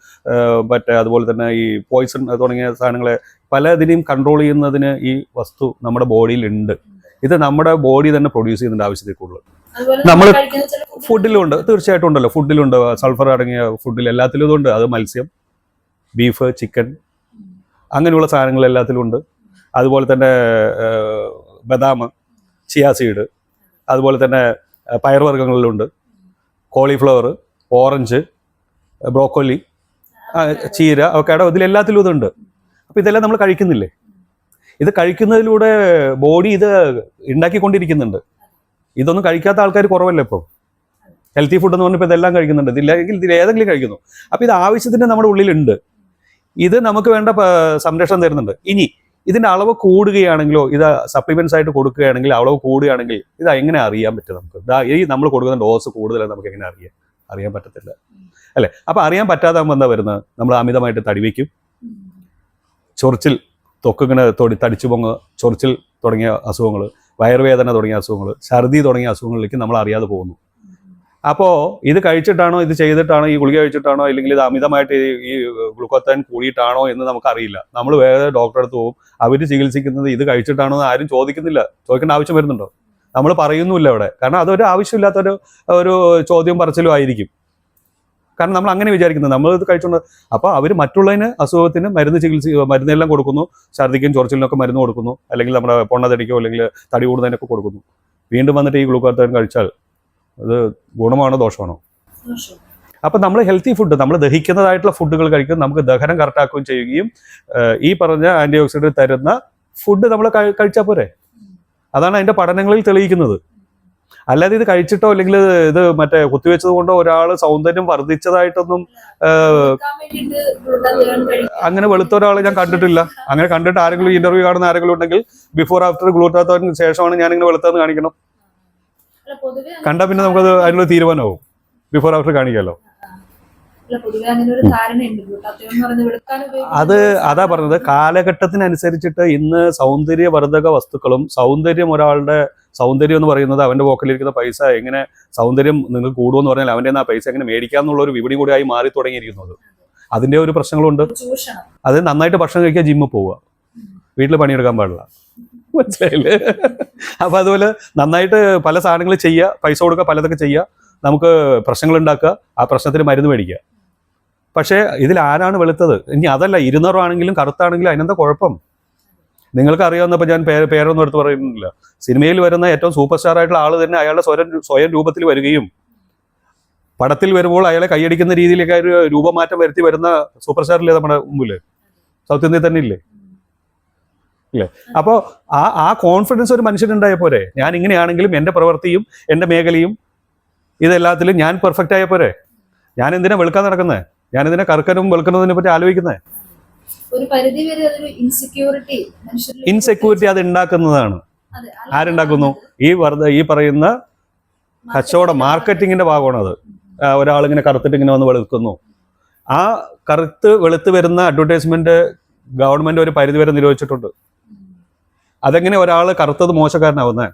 അതുപോലെ തന്നെ ഈ പോയിസൺ തുടങ്ങിയ സാധനങ്ങളെ പലതിനെയും കൺട്രോൾ ചെയ്യുന്നതിന് ഈ വസ്തു നമ്മുടെ ബോഡിയിൽ ഉണ്ട്. ഇത് നമ്മുടെ ബോഡി തന്നെ പ്രൊഡ്യൂസ് ചെയ്യുന്നുണ്ട് ആവശ്യത്തിൽ കൂടുതൽ. നമ്മൾ ഫുഡിലുണ്ട്, തീർച്ചയായിട്ടും ഉണ്ടല്ലോ. ഫുഡിലുണ്ട്, സൾഫർ അടങ്ങിയ ഫുഡിൽ എല്ലാത്തിലും ഇതുണ്ട്. അത് മത്സ്യം, ബീഫ്, ചിക്കൻ അങ്ങനെയുള്ള സാധനങ്ങൾ എല്ലാത്തിലും ഉണ്ട്. അതുപോലെ തന്നെ ബദാം, ചിയാ സീഡ്, അതുപോലെ തന്നെ പയർവർഗ്ഗങ്ങളിലുണ്ട്, കോളിഫ്ലവർ, ഓറഞ്ച്, ബ്രോക്കോലി, ചീര, അവക്കാഡോ, ഇതിലെല്ലാത്തിലും ഇതുണ്ട്. അപ്പോൾ ഇതെല്ലാം നമ്മൾ കഴിക്കുന്നില്ലേ? ഇത് കഴിക്കുന്നതിലൂടെ ബോഡി ഇത് ഉണ്ടാക്കിക്കൊണ്ടിരിക്കുന്നുണ്ട്. ഇതൊന്നും കഴിക്കാത്ത ആൾക്കാർ കുറവല്ലേ ഇപ്പോൾ? ഹെൽത്തി ഫുഡ് എന്ന് പറഞ്ഞപ്പോൾ ഇതെല്ലാം കഴിക്കുന്നുണ്ട്. ഇതില്ലെങ്കിൽ ഇതിൽ ഏതെങ്കിലും കഴിക്കുന്നു. അപ്പോൾ ഇത് ആവശ്യത്തിന് നമ്മുടെ ഉള്ളിലുണ്ട്. ഇത് നമുക്ക് വേണ്ട സംരക്ഷണം തരുന്നുണ്ട്. ഇനി ഇതിൻ്റെ അളവ് കൂടുകയാണെങ്കിലോ, ഇത് സപ്ലിമെന്റ്സ് ആയിട്ട് കൊടുക്കുകയാണെങ്കിൽ അളവ് കൂടുകയാണെങ്കിൽ ഇത് എങ്ങനെ അറിയാൻ പറ്റും നമുക്ക്? ഈ നമ്മൾ കൊടുക്കുന്ന ഡോസ് കൂടുതലാണ് നമുക്ക് എങ്ങനെ അറിയാൻ പറ്റത്തില്ല അല്ലേ? അപ്പോൾ അറിയാൻ പറ്റാതാകുമ്പോൾ എന്താ വരുന്നത്? നമ്മൾ അമിതമായിട്ട് തടി വയ്ക്കും, ചൊറിച്ചിൽ, ത്വക്കിങ്ങനെ തടിച്ചു പൊങ്ങ്, ചൊറിച്ചിൽ തുടങ്ങിയ അസുഖങ്ങൾ, വയറുവേദന തുടങ്ങിയ അസുഖങ്ങൾ, ഛർദി തുടങ്ങിയ അസുഖങ്ങളിലേക്ക് നമ്മൾ അറിയാതെ പോകുന്നു. അപ്പോൾ ഇത് കഴിച്ചിട്ടാണോ, ഇത് ചെയ്തിട്ടാണോ, ഈ ഗുളിക കഴിച്ചിട്ടാണോ, അല്ലെങ്കിൽ ഇത് അമിതമായിട്ട് ഈ ഗ്ലൂക്കോത്തൈൻ കൂടിയിട്ടാണോ എന്ന് നമുക്കറിയില്ല. നമ്മൾ വേറെ ഡോക്ടറെ അടുത്ത് പോകും, അവർ ചികിത്സിക്കുന്നത് ഇത് കഴിച്ചിട്ടാണോ എന്ന് ആരും ചോദിക്കേണ്ട ആവശ്യം വരുന്നുണ്ടോ? നമ്മൾ പറയുന്നുമില്ല അവിടെ. കാരണം അതൊരു ആവശ്യമില്ലാത്തൊരു ചോദ്യം പറച്ചിലും ആയിരിക്കും. കാരണം നമ്മൾ അങ്ങനെ വിചാരിക്കുന്നത്, നമ്മൾ ഇത് കഴിച്ചുകൊണ്ട്. അപ്പോൾ അവർ മറ്റുള്ളതിന് അസുഖത്തിന് മരുന്നെല്ലാം കൊടുക്കുന്നു, ഛർദിക്കും ചൊറിച്ചിലിനൊക്കെ മരുന്ന് കൊടുക്കുന്നു, അല്ലെങ്കിൽ നമ്മുടെ പൊണ്ണതടിക്കോ അല്ലെങ്കിൽ തടി കൂടുന്നതിനൊക്കെ കൊടുക്കുന്നു. വീണ്ടും വന്നിട്ട് ഈ ഗ്ലൂക്കോത്തൈൻ കഴിച്ചാൽ അത് ഗുണമാണോ ദോഷമാണോ? അപ്പം നമ്മൾ ഹെൽത്തി ഫുഡ്, നമ്മൾ ദഹിക്കുന്നതായിട്ടുള്ള ഫുഡുകൾ കഴിക്കും, നമുക്ക് ദഹനം കറക്റ്റാക്കുകയും ചെയ്യുകയും ഈ പറഞ്ഞ ആൻറ്റി ഓക്സിഡൻറ്റ് തരുന്ന ഫുഡ് നമ്മൾ കഴിച്ചാൽ പോരെ. അതാണ് അതിൻ്റെ പഠനങ്ങളിൽ തെളിയിക്കുന്നത്. അല്ലാതെ ഇത് കഴിച്ചിട്ടോ അല്ലെങ്കിൽ ഇത് മറ്റേ കുത്തിവെച്ചത് കൊണ്ടോ ഒരാൾ സൗന്ദര്യം വർദ്ധിച്ചതായിട്ടൊന്നും വെളുക്കാൻ വേണ്ടിയിട്ട് glutathione കഴിക്കുക. അങ്ങനെ വെളുത്ത ഒരാൾ ഞാൻ കണ്ടിട്ടില്ല. അങ്ങനെ കണ്ടിട്ട് ആരെങ്കിലും ഇന്റർവ്യൂ കാണുന്ന ആരെങ്കിലും ഉണ്ടെങ്കിൽ ബിഫോർ ആഫ്റ്റർ ഗ്ലൂട്ടാത്തോയിന് ശേഷമാണ് ഞാൻ ഇങ്ങനെ വെളുത്തതെന്ന് കാണിക്കണം. അല്ല, പൊതുവെ കണ്ടാൽ പിന്നെ നമുക്കത് അതിനുള്ള തീരുമാനമാവും. Before after കാണിക്കാമല്ലോ. പൊതുവെ അങ്ങനെ ഒരു ധാരണയുണ്ട് glutathione എന്ന് പറയുന്നത് വെളുക്കാൻ അത് അതാ പറഞ്ഞത്, കാലഘട്ടത്തിനനുസരിച്ചിട്ട് ഇന്ന് സൗന്ദര്യവർദ്ധക വസ്തുക്കളും സൗന്ദര്യം ഒരാളുടെ സൗന്ദര്യം എന്ന് പറയുന്നത് അവന്റെ പോക്കലിരിക്കുന്ന പൈസ എങ്ങനെ സൗന്ദര്യം നിങ്ങൾക്ക് കൂടുമെന്ന് പറഞ്ഞാൽ അവന്റെ ആ പൈസ എങ്ങനെ മേടിക്കാന്നുള്ള ഒരു വിപണി കൂടിയായി മാറി തുടങ്ങിയിരിക്കുന്നത്. അതിന്റെ ഒരു പ്രശ്നങ്ങളുണ്ട്. ചൂഷണം. അത് നന്നായിട്ട് ഭക്ഷണം കഴിക്കാൻ ജിമ്മിൽ പോവുക, വീട്ടിൽ പണിയെടുക്കാൻ പാടില്ല. മനസ്സിലായില്ലേ? അപ്പൊ അതുപോലെ നന്നായിട്ട് പല സാധനങ്ങൾ ചെയ്യുക, പൈസ കൊടുക്കുക, പലതൊക്കെ ചെയ്യുക, നമുക്ക് പ്രശ്നങ്ങൾ ഉണ്ടാക്കുക, ആ പ്രശ്നത്തിന് മരുന്ന് മേടിക്കുക. പക്ഷേ ഇതിൽ ആരാണ് വെളുത്തത്? ഇനി അതല്ല, ഇരുന്നറാണെങ്കിലും കറുത്താണെങ്കിലും അതിനെന്താ കുഴപ്പം? നിങ്ങൾക്ക് അറിയാവുന്നപ്പോൾ ഞാൻ പേരൊന്നും എടുത്ത് പറയുന്നില്ല. സിനിമയിൽ വരുന്ന ഏറ്റവും സൂപ്പർ സ്റ്റാർ ആയിട്ടുള്ള ആൾ തന്നെ അയാളുടെ സ്വയം രൂപത്തിൽ വരികയും പടത്തിൽ വരുമ്പോൾ അയാളെ കൈയടിക്കുന്ന രീതിയിലേക്ക് ഒരു രൂപമാറ്റം വരുത്തി വരുന്ന സൂപ്പർ സ്റ്റാറില്ലേ നമ്മുടെ മുമ്പില്? സൗത്ത് ഇന്ത്യയിൽ തന്നെ ഇല്ലേ? ഇല്ലേ? അപ്പോൾ ആ കോൺഫിഡൻസ് ഒരു മനുഷ്യനുണ്ടായ പോരെ? ഞാൻ ഇങ്ങനെയാണെങ്കിലും എൻ്റെ പ്രവൃത്തിയും എൻ്റെ മേഖലയും ഇതെല്ലാത്തിലും ഞാൻ പെർഫെക്റ്റ് ആയ പോരെ? ഞാൻ എന്തിനാ വെളുക്കാൻ നടക്കുന്നത്? ഞാൻ എന്തിനാ കറുക്കനും വെളുക്കുന്നതിനെ പറ്റി ആലോചിക്കുന്നത്? ഒരു പരിധി വരെ അതൊരു ഇൻസെക്യൂരിറ്റി അത് ഉണ്ടാക്കുന്നതാണ്. ആരുണ്ടാക്കുന്നു? ഈ പറയുന്ന കച്ചവടം, മാർക്കറ്റിങ്ങിന്റെ ഭാഗമാണ് അത്. ഒരാളിങ്ങനെ കറുത്തിട്ട് ഇങ്ങനെ വന്ന് വെളുക്കുന്നു. ആ വെളുത്ത് വരുന്ന അഡ്വർടൈസ്മെന്റ് ഗവൺമെന്റ് ഒരു പരിധി വരെ നിരോധിച്ചിട്ടുണ്ട്. അതെങ്ങനെ ഒരാൾ കറുത്തത് മോശക്കാരനാവുന്നേ?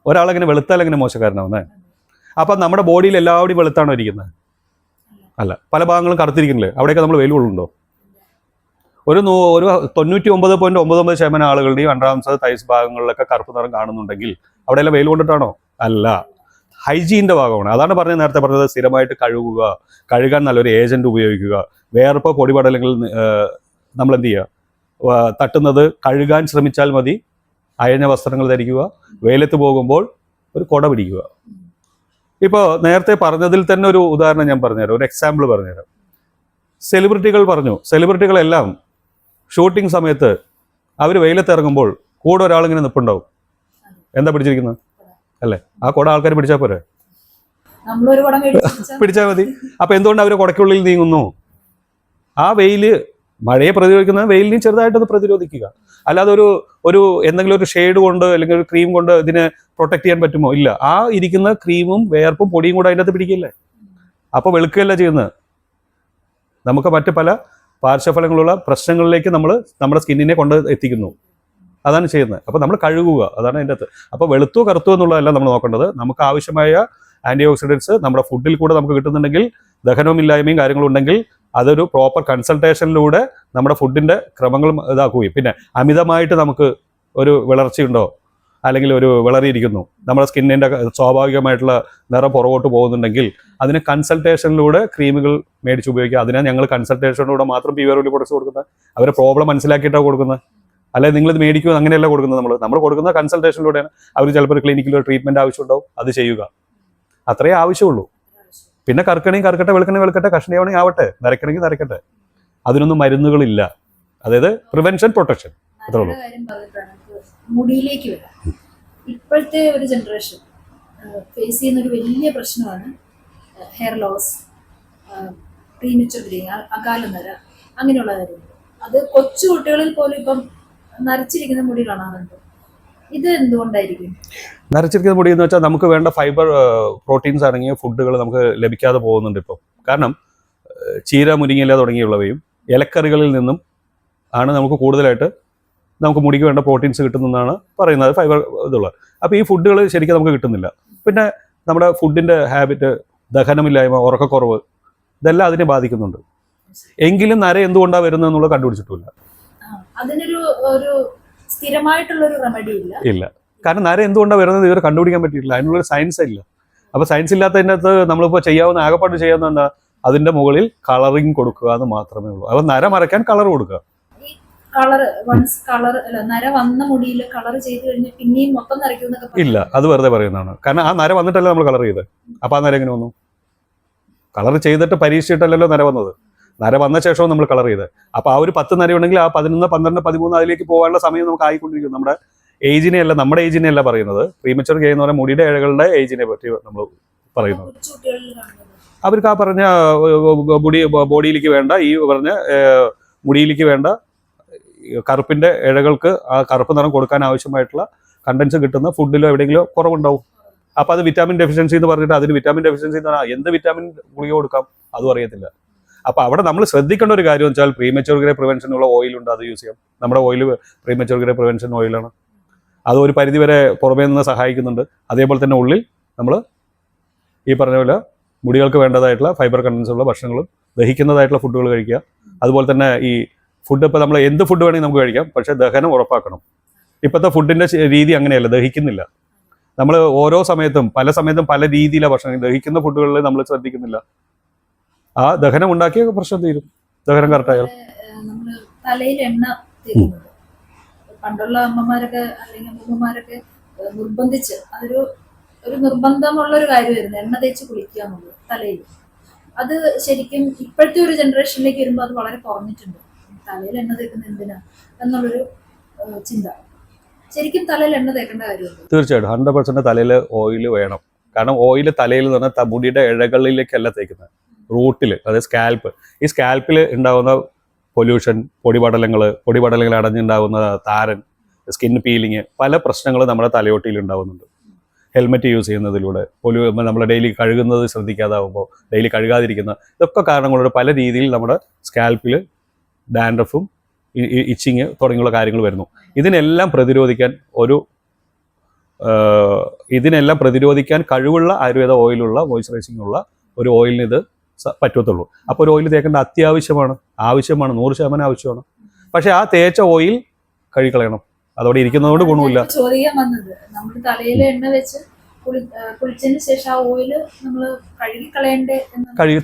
ഒരാളെങ്ങനെ വെളുത്താൽ എങ്ങനെ മോശക്കാരനാവുന്നേ? അപ്പൊ നമ്മുടെ ബോഡിയിൽ എല്ലാവരും വെളുത്താണോ ഇരിക്കുന്നത്? അല്ല, പല ഭാഗങ്ങളും കറുത്തിരിക്കുന്നില്ലേ? അവിടെയൊക്കെ നമ്മൾ വെയിൽ കൊള്ളുന്നുണ്ടോ? ഒരു 99.99% ആളുകളുടെയും അണ്ടർആംസ് തൈസ് ഭാഗങ്ങളിലൊക്കെ കറുപ്പ് നിറം കാണുന്നുണ്ടെങ്കിൽ അവിടെയെല്ലാം വെയിൽ കൊണ്ടിട്ടാണോ? അല്ല, ഹൈജീൻ്റെ ഭാഗമാണ്. അതാണ് പറഞ്ഞത്, നേരത്തെ പറഞ്ഞത്, സ്ഥിരമായിട്ട് കഴുകുക, കഴുകാൻ നല്ലൊരു ഏജന്റ് ഉപയോഗിക്കുക, വേർപ്പോ പൊടിപടലങ്ങൾ നമ്മൾ എന്ത് ചെയ്യുക, തട്ടുന്നത് കഴുകാൻ ശ്രമിച്ചാൽ മതി, അയഞ്ഞ വസ്ത്രങ്ങൾ ധരിക്കുക, വെയിലത്ത് പോകുമ്പോൾ ഒരു കുട പിടിക്കുക. ഇപ്പോൾ നേരത്തെ പറഞ്ഞതിൽ തന്നെ ഒരു ഉദാഹരണം ഞാൻ പറഞ്ഞുതരാം, ഒരു എക്സാമ്പിൾ പറഞ്ഞുതരാം. സെലിബ്രിറ്റികളെല്ലാം ഷൂട്ടിംഗ് സമയത്ത് അവർ വെയിലത്ത് ഇറങ്ങുമ്പോൾ കൂടെ ഒരാളിങ്ങനെ നിൽപ്പുണ്ടാവും. എന്താ പിടിച്ചിരിക്കുന്നത്? അല്ലേ? ആ കുട ആൾക്കാർ പിടിച്ചാൽ പോരെ? പിടിച്ചാൽ മതി. അപ്പൊ എന്തുകൊണ്ട് അവർ കുടയ്ക്കുള്ളിൽ നീങ്ങുന്നു? ആ വെയില്, മഴയെ പ്രതിരോധിക്കുന്ന വെയിലിനെ ചെറുതായിട്ടൊന്ന് പ്രതിരോധിക്കുക. അല്ലാതെ ഒരു എന്തെങ്കിലും ഒരു ഷെയ്ഡ് കൊണ്ട് അല്ലെങ്കിൽ ഒരു ക്രീം കൊണ്ട് ഇതിനെ പ്രൊട്ടക്ട് ചെയ്യാൻ പറ്റുമോ? ഇല്ല. ആ ഇരിക്കുന്ന ക്രീമും വേർപ്പും പൊടിയും കൂടെ അതിൻ്റെ അകത്ത് പിടിക്കില്ലേ? അപ്പോൾ വെളുക്കുകയല്ല ചെയ്യുന്നത്. നമുക്ക് മറ്റ് പല പാർശ്വഫലങ്ങളുള്ള പ്രശ്നങ്ങളിലേക്ക് നമ്മുടെ സ്കിന്നിനെ കൊണ്ട് എത്തിക്കുന്നു. അതാണ് ചെയ്യുന്നത്. അപ്പോൾ നമ്മൾ കഴുകുക, അതാണ് അതിൻ്റെ അകത്ത്. അപ്പോൾ വെളുത്തോ കറുത്തോ എന്നുള്ളതല്ല നമ്മൾ നോക്കേണ്ടത്. നമുക്ക് ആവശ്യമായ ആൻറ്റി ഓക്സിഡൻസ് നമ്മുടെ ഫുഡിൽ കൂടെ നമുക്ക് കിട്ടുന്നുണ്ടെങ്കിൽ, ദഹനമില്ലായ്മയും കാര്യങ്ങളും ഉണ്ടെങ്കിൽ അതൊരു പ്രോപ്പർ കൺസൾട്ടേഷനിലൂടെ നമ്മുടെ ഫുഡിൻ്റെ ക്രമങ്ങൾ ഇതാക്കുകയും, പിന്നെ അമിതമായിട്ട് നമുക്ക് ഒരു വിളർച്ചയുണ്ടോ അല്ലെങ്കിൽ ഒരു വിളറിയിരിക്കുന്നു, നമ്മുടെ സ്കിന്നിൻ്റെ സ്വാഭാവികമായിട്ടുള്ള നിറം പുറകോട്ട് പോകുന്നുണ്ടെങ്കിൽ അതിന് കൺസൾട്ടേഷനിലൂടെ ക്രീമുകൾ മേടിച്ച് ഉപയോഗിക്കുക. അതിനാണ് ഞങ്ങൾ കൺസൾട്ടേഷനിലൂടെ മാത്രം പ്യുവർ ഓയിൽ പ്രൊഡക്ട്സ് കൊടുക്കുന്നത്. അവരെ പ്രോബ്ലം മനസ്സിലാക്കിയിട്ടാണ് കൊടുക്കുന്നത്. അല്ലെങ്കിൽ നിങ്ങളിത് മേടിക്കുക അങ്ങനെയല്ല കൊടുക്കുന്നത്. നമ്മൾ കൊടുക്കുന്ന കൺസൾട്ടേഷനിലൂടെയാണ്. അവർ ചിലപ്പോൾ ക്ലിനിക്കിൽ ഒരു ട്രീറ്റ്മെൻറ്റ് ആവശ്യമുണ്ടാവും, അത് ചെയ്യുക. അത്രയേ ആവശ്യമുള്ളൂ. പിന്നെ കറുക്കണമെങ്കിൽ കറുക്കട്ടെ, വെളുക്കണമെങ്കിൽ വെളുക്കട്ടെ, കഷ്ണയാവണമെങ്കിൽ ആവട്ടെ, നരക്കണമെങ്കിൽ നരക്കട്ടെ. അതിനൊന്നും മരുന്നുകളില്ല. അതായത് പ്രിവെൻഷൻ, പ്രൊട്ടക്ഷൻ, അത്രേ ഉള്ളൂ. മുടിയിലേക്ക് വരാം. ഇപ്പോഴത്തെ ഒരു ജനറേഷൻ ഫേസ് ചെയ്യുന്ന ഒരു വലിയ പ്രശ്നമാണ് ഹെയർ ലോസ്, പ്രീമച്വർ ഗ്രേയിങ്, അകാല നര, അങ്ങനെയുള്ള കാര്യങ്ങൾ. അത് കൊച്ചു കുട്ടികളിൽ പോലും ഇപ്പം നരച്ചിരിക്കുന്ന മുടി കാണാറുണ്ട്. ഇത് എന്തുകൊണ്ടായിരിക്കും? നരച്ചിരിക്കുന്ന മുടി എന്ന് വെച്ചാൽ നമുക്ക് വേണ്ട ഫൈബർ, പ്രോട്ടീൻസ് അടങ്ങിയ ഫുഡുകൾ നമുക്ക് ലഭിക്കാതെ പോകുന്നുണ്ട് ഇപ്പോൾ. കാരണം ചീര, മുരിങ്ങയില തുടങ്ങിയുള്ളവയും ഇലക്കറികളിൽ നിന്നും ആണ് നമുക്ക് കൂടുതലായിട്ട് നമുക്ക് മുടിക്ക് വേണ്ട പ്രോട്ടീൻസ് കിട്ടുന്നതെന്നാണ് പറയുന്നത്, ഫൈബർ ഇതുള്ളത്. അപ്പോൾ ഈ ഫുഡുകൾ ശരിക്കും നമുക്ക് കിട്ടുന്നില്ല. പിന്നെ നമ്മുടെ ഫുഡിൻ്റെ ഹാബിറ്റ്, ദഹനമില്ലായ്മ, ഉറക്കക്കുറവ്, ഇതെല്ലാം അതിനെ ബാധിക്കുന്നുണ്ട്. എങ്കിലും നര എന്തുകൊണ്ടാണ് വരുന്നത് എന്നുള്ളത് കണ്ടുപിടിച്ചിട്ടില്ല. അതിനൊരു സ്ഥിരമായിട്ടുള്ളൊരു റെമഡി ഇല്ല. കാരണം നര എന്തുകൊണ്ടാണ് വരുന്നത് ഇവർ കണ്ടുപിടിക്കാൻ പറ്റിയിട്ടില്ല. അതിനുള്ളൊരു സയൻസ് ഇല്ല. അപ്പോൾ സയൻസ് ഇല്ലാത്തതിൻ്റെ അകത്ത് നമ്മളിപ്പോൾ ചെയ്യാവുന്ന, ആകെപ്പാട് ചെയ്യാവുന്ന എന്താ, അതിൻ്റെ മുകളിൽ കളറിങ് കൊടുക്കുക എന്ന് മാത്രമേ ഉള്ളൂ. അപ്പോൾ നര മറയ്ക്കാൻ കളർ കൊടുക്കുക. നര വന്ന മുടിയിൽ കളർ ചെയ്ത് കഴിഞ്ഞാൽ പിന്നെയും മൊത്തം നരയ്ക്കുന്നൊക്കെ ഇല്ല, അത് വെറുതെ പറയുന്നതാണ്. കാരണം ആ നര വന്നിട്ടല്ല നമ്മൾ കളർ ചെയ്തത്. അപ്പോൾ ആ നര എങ്ങനെ വന്നു? കളർ ചെയ്തിട്ട് പരീക്ഷിച്ചിട്ടല്ലല്ലോ നര വന്നത്. നര വന്ന ശേഷവും നമ്മൾ കളർ ചെയ്തത്. അപ്പോൾ ആ ഒരു 10 നരയുണ്ടെങ്കിൽ ആ 11, 12, 13 അതിലേക്ക് പോകാനുള്ള സമയം നമുക്ക് ആയിക്കൊണ്ടിരിക്കും. നമ്മുടെ ഏജിനെ അല്ല, നമ്മുടെ ഏജിനെ അല്ല പറയുന്നത്. പ്രീമച്ചുവർ ഗേ എന്ന് പറഞ്ഞാൽ മുടിയുടെ ഇഴകളുടെ ഏജിനെ പറ്റി നമ്മൾ പറയുന്നത്. കൊച്ചുകുട്ടികളിൽ കാണുന്നത് അവർക്ക് ആ പറഞ്ഞ ബോഡിയിലേക്ക് വേണ്ട, ഈ പറഞ്ഞ മുടിയിലേക്ക് വേണ്ട കറുപ്പിന്റെ ഇഴകൾക്ക് ആ കറുപ്പ് നിറം കൊടുക്കാൻ ആവശ്യമായിട്ടുള്ള കണ്ടൻസ് കിട്ടുന്ന ഫുഡിലോ എവിടെയെങ്കിലും കുറവുണ്ടാവും. അപ്പൊ അത് വിറ്റാമിൻ ഡെഫിഷ്യൻസി എന്ന് പറഞ്ഞിട്ട് അതിന് വിറ്റാമിൻ ഡെഫിഷ്യൻസി എന്ന് പറഞ്ഞാൽ എന്ത് വിറ്റാമിൻ ഗുളിക കൊടുക്കാം അതും അറിയത്തില്ല. അപ്പൊ അവിടെ നമ്മൾ ശ്രദ്ധിക്കേണ്ട ഒരു കാര്യം വെച്ചാൽ പ്രീമച്ചുവർ ഗ്രേ പ്രിവെൻഷനുള്ള ഓയിലുണ്ട്, അത് യൂസ് ചെയ്യാം. നമ്മുടെ ഓയിൽ പ്രീമച്ചുവർ ഗ്രേ പ്രിവെൻഷൻ ഓയിലാണ്. അത് ഒരു പരിധിവരെ പുറമേ നിന്ന് സഹായിക്കുന്നുണ്ട്. അതേപോലെ തന്നെ ഉള്ളിൽ നമ്മൾ ഈ പറഞ്ഞ പോലെ മുടികൾക്ക് വേണ്ടതായിട്ടുള്ള ഫൈബർ കണ്ടൻസ് ഉള്ള ഭക്ഷണങ്ങളും ദഹിക്കുന്നതായിട്ടുള്ള ഫുഡുകൾ കഴിക്കുക. അതുപോലെ തന്നെ ഈ ഫുഡ് ഇപ്പോൾ നമ്മൾ എന്ത് ഫുഡ് വേണമെങ്കിൽ നമുക്ക് കഴിക്കാം, പക്ഷേ ദഹനം ഉറപ്പാക്കണം. ഇപ്പോഴത്തെ ഫുഡിൻ്റെ രീതി അങ്ങനെയല്ല, ദഹിക്കുന്നില്ല. നമ്മൾ ഓരോ സമയത്തും പല രീതിയിലാണ് ഭക്ഷണം. ദഹിക്കുന്ന ഫുഡുകളിൽ നമ്മൾ ശ്രദ്ധിക്കുന്നില്ല. ആ ദഹനം ഉണ്ടാക്കിയ പ്രശ്നം തീരും, ദഹനം കറക്റ്റായാൽ. നമ്മള് തലയിൽ എണ്ണ തേക്കുന്നത് പണ്ടുള്ള അമ്മമാരൊക്കെ അല്ലെങ്കിൽ അമ്മൂമ്മമാരൊക്കെ നിർബന്ധിച്ച് അതൊരു നിർബന്ധമുള്ള ഒരു കാര്യമായിരുന്നു, എണ്ണ തേച്ച് കുളിക്കുക എന്നുള്ളത് തലയിൽ. അത് ശരിക്കും ഇപ്പോഴത്തെ ഒരു ജനറേഷനിലേക്ക് വരുമ്പോൾ അത് വളരെ കുറഞ്ഞിട്ടുണ്ട്. തലയിൽ എണ്ണ തേക്കുന്നത് എന്തിനാ എന്നുള്ളൊരു ചിന്ത. ശരിക്കും തലയിൽ എണ്ണ തേക്കേണ്ട കാര്യമുണ്ട്. തീർച്ചയായിട്ടും 100% തലയിൽ ഓയിൽ വേണം. കാരണം ഓയിൽ തലയിൽ നിന്ന് പറഞ്ഞാൽ മുടിയുടെ ഇഴകളിലേക്കല്ല തേക്കുന്നത്, റൂട്ടിൽ, അതായത് സ്കാൽപ്പ്. ഈ സ്കാൽപ്പിൽ ഉണ്ടാകുന്ന പൊല്യൂഷൻ, പൊടിപടലങ്ങൾ അടഞ്ഞുണ്ടാകുന്ന താരൻ, സ്കിൻ പീലിങ്, പല പ്രശ്നങ്ങളും നമ്മുടെ തലയോട്ടിയിൽ ഉണ്ടാകുന്നുണ്ട്. ഹെൽമെറ്റ് യൂസ് ചെയ്യുന്നതിലൂടെ, നമ്മൾ ഡെയിലി കഴുകുന്നത് ശ്രദ്ധിക്കാതാവുമ്പോൾ, ഡെയിലി കഴുകാതിരിക്കുന്ന, ഇതൊക്കെ കാരണങ്ങളോട് പല രീതിയിൽ നമ്മുടെ സ്കാൽപ്പിൽ ഡാൻഡ്രഫും ഇച്ചിങ് തുടങ്ങിയുള്ള കാര്യങ്ങൾ വരുന്നു. ഇതിനെല്ലാം പ്രതിരോധിക്കാൻ കഴിവുള്ള ആയുർവേദ ഓയിലുള്ള മോയ്സ്ചറൈസിംഗ് ഉള്ള ഒരു ഓയിലിന് ഇത് പറ്റത്തുള്ളൂ. അപ്പോൾ ഒരു ഓയിൽ തേക്കേണ്ട ആവശ്യമാണ്, 100% ആവശ്യമാണ്. പക്ഷെ ആ തേച്ച ഓയിൽ കഴുകിക്കളയണം, അതോടെ ഇരിക്കുന്നതുകൊണ്ട് ഗുണമില്ല. ചോദിക്കാൻ വന്നത്, നമ്മൾ തലയിൽ എണ്ണ വെച്ച് കുളിച്ചതിന് ശേഷം ആ ഓയില് നമ്മൾ കഴുകിക്കളയണ്ടേ?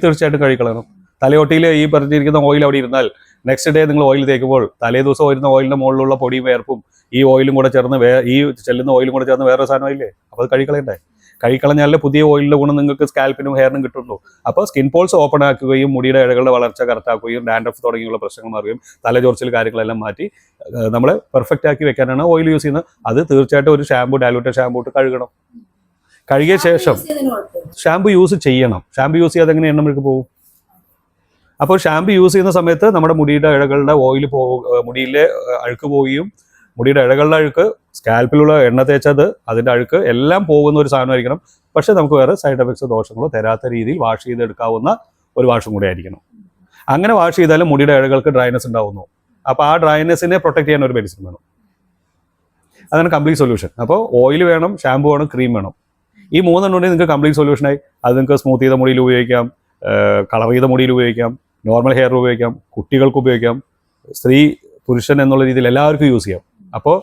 തീർച്ചയായിട്ടും കഴുകിക്കളയണം. തലയോട്ടിയിൽ ഈ പറഞ്ഞിരിക്കുന്ന ഓയിൽ അവിടെ ഇരുന്നാൽ നെക്സ്റ്റ് ഡേ നിങ്ങൾ ഓയിൽ തേക്കുമ്പോൾ തലേ ദിവസം വരുന്ന ഓയിലിന്റെ മുകളിലുള്ള പൊടിയും വേർപ്പും ഈ ഓയിലും കൂടെ ചേർന്ന് ഈ ചെല്ലുന്ന ഓയിലും കൂടെ ചേർന്ന് വേറെ സാധനമായില്ലേ? അപ്പോൾ അത് കഴുകിക്കളയണ്ടേ? കഴുകിക്കളഞ്ഞാലേ പുതിയ ഓയിലിന്റെ ഗുണം നിങ്ങൾക്ക് സ്കാൽപ്പിനും ഹെയറിനും കിട്ടുള്ളൂ. അപ്പോൾ സ്കിൻ പോൾസ് ഓപ്പൺ ആക്കുകയും മുടിയുടെ ഇഴകളുടെ വളർച്ച കറക്റ്റാക്കുകയും ഡാൻഡ്രഫ് തുടങ്ങിയുള്ള പ്രശ്നങ്ങൾ മാറുകയും തലചൊറിച്ചിൽ കാര്യങ്ങളെല്ലാം മാറ്റി നമ്മളെ പെർഫെക്റ്റ് ആക്കി വെക്കാനാണ് ഓയിൽ യൂസ് ചെയ്യുന്നത്. അത് തീർച്ചയായിട്ടും ഒരു ഷാമ്പു, ഡയലൂട്ടഡ് ഷാമ്പു ഇട്ട് കഴുകണം. കഴുകിയ ശേഷം ഷാമ്പു യൂസ് ചെയ്യണം. ഷാമ്പു യൂസ് ചെയ്യാതെ എങ്ങനെ എണ്ണമെടുക്ക് പോകും? അപ്പോൾ ഷാമ്പു യൂസ് ചെയ്യുന്ന സമയത്ത് നമ്മുടെ മുടിയുടെ ഇഴകളുടെ ഓയിൽ മുടിയിലെ അഴുക്ക് പോവുകയും മുടിയുടെ ഇഴകളുടെ അഴുക്ക്, സ്കാൽപ്പിലുള്ള എണ്ണ തേച്ചത്, അതിൻ്റെ അഴുക്ക് എല്ലാം പോകുന്ന ഒരു സാധനമായിരിക്കണം. പക്ഷേ നമുക്ക് വേറെ സൈഡ് എഫക്ട്സ് ദോഷങ്ങളോ തരാത്ത രീതിയിൽ വാഷ് ചെയ്തെടുക്കാവുന്ന ഒരു വാഷും കൂടെ ആയിരിക്കണം. അങ്ങനെ വാഷ് ചെയ്താലും മുടിയുടെ ഇഴകൾക്ക് ഡ്രൈനെസ് ഉണ്ടാവുന്നു. അപ്പോൾ ആ ഡ്രൈനെസ്സിനെ പ്രൊട്ടക്ട് ചെയ്യാൻ ഒരു മെഡിസിൻ വേണം. അതാണ് കംപ്ലീറ്റ് സൊല്യൂഷൻ. അപ്പോൾ ഓയിൽ വേണം, ഷാമ്പു വേണം, ക്രീം വേണം. ഈ മൂന്നെണ്ണം ഉണ്ടെങ്കിൽ നിങ്ങൾക്ക് കംപ്ലീറ്റ് സൊല്യൂഷനായി. അത് നിങ്ങൾക്ക് സ്മൂത്ത് ചെയ്ത മുടിയിൽ ഉപയോഗിക്കാം, കളർ ചെയ്ത മുടിയിൽ ഉപയോഗിക്കാം, നോർമൽ ഹെയർ ഉപയോഗിക്കാം, കുട്ടികൾക്ക് ഉപയോഗിക്കാം, സ്ത്രീ പുരുഷൻ എന്നുള്ള രീതിയിൽ എല്ലാവർക്കും യൂസ് ചെയ്യാം. അപ്പോൾ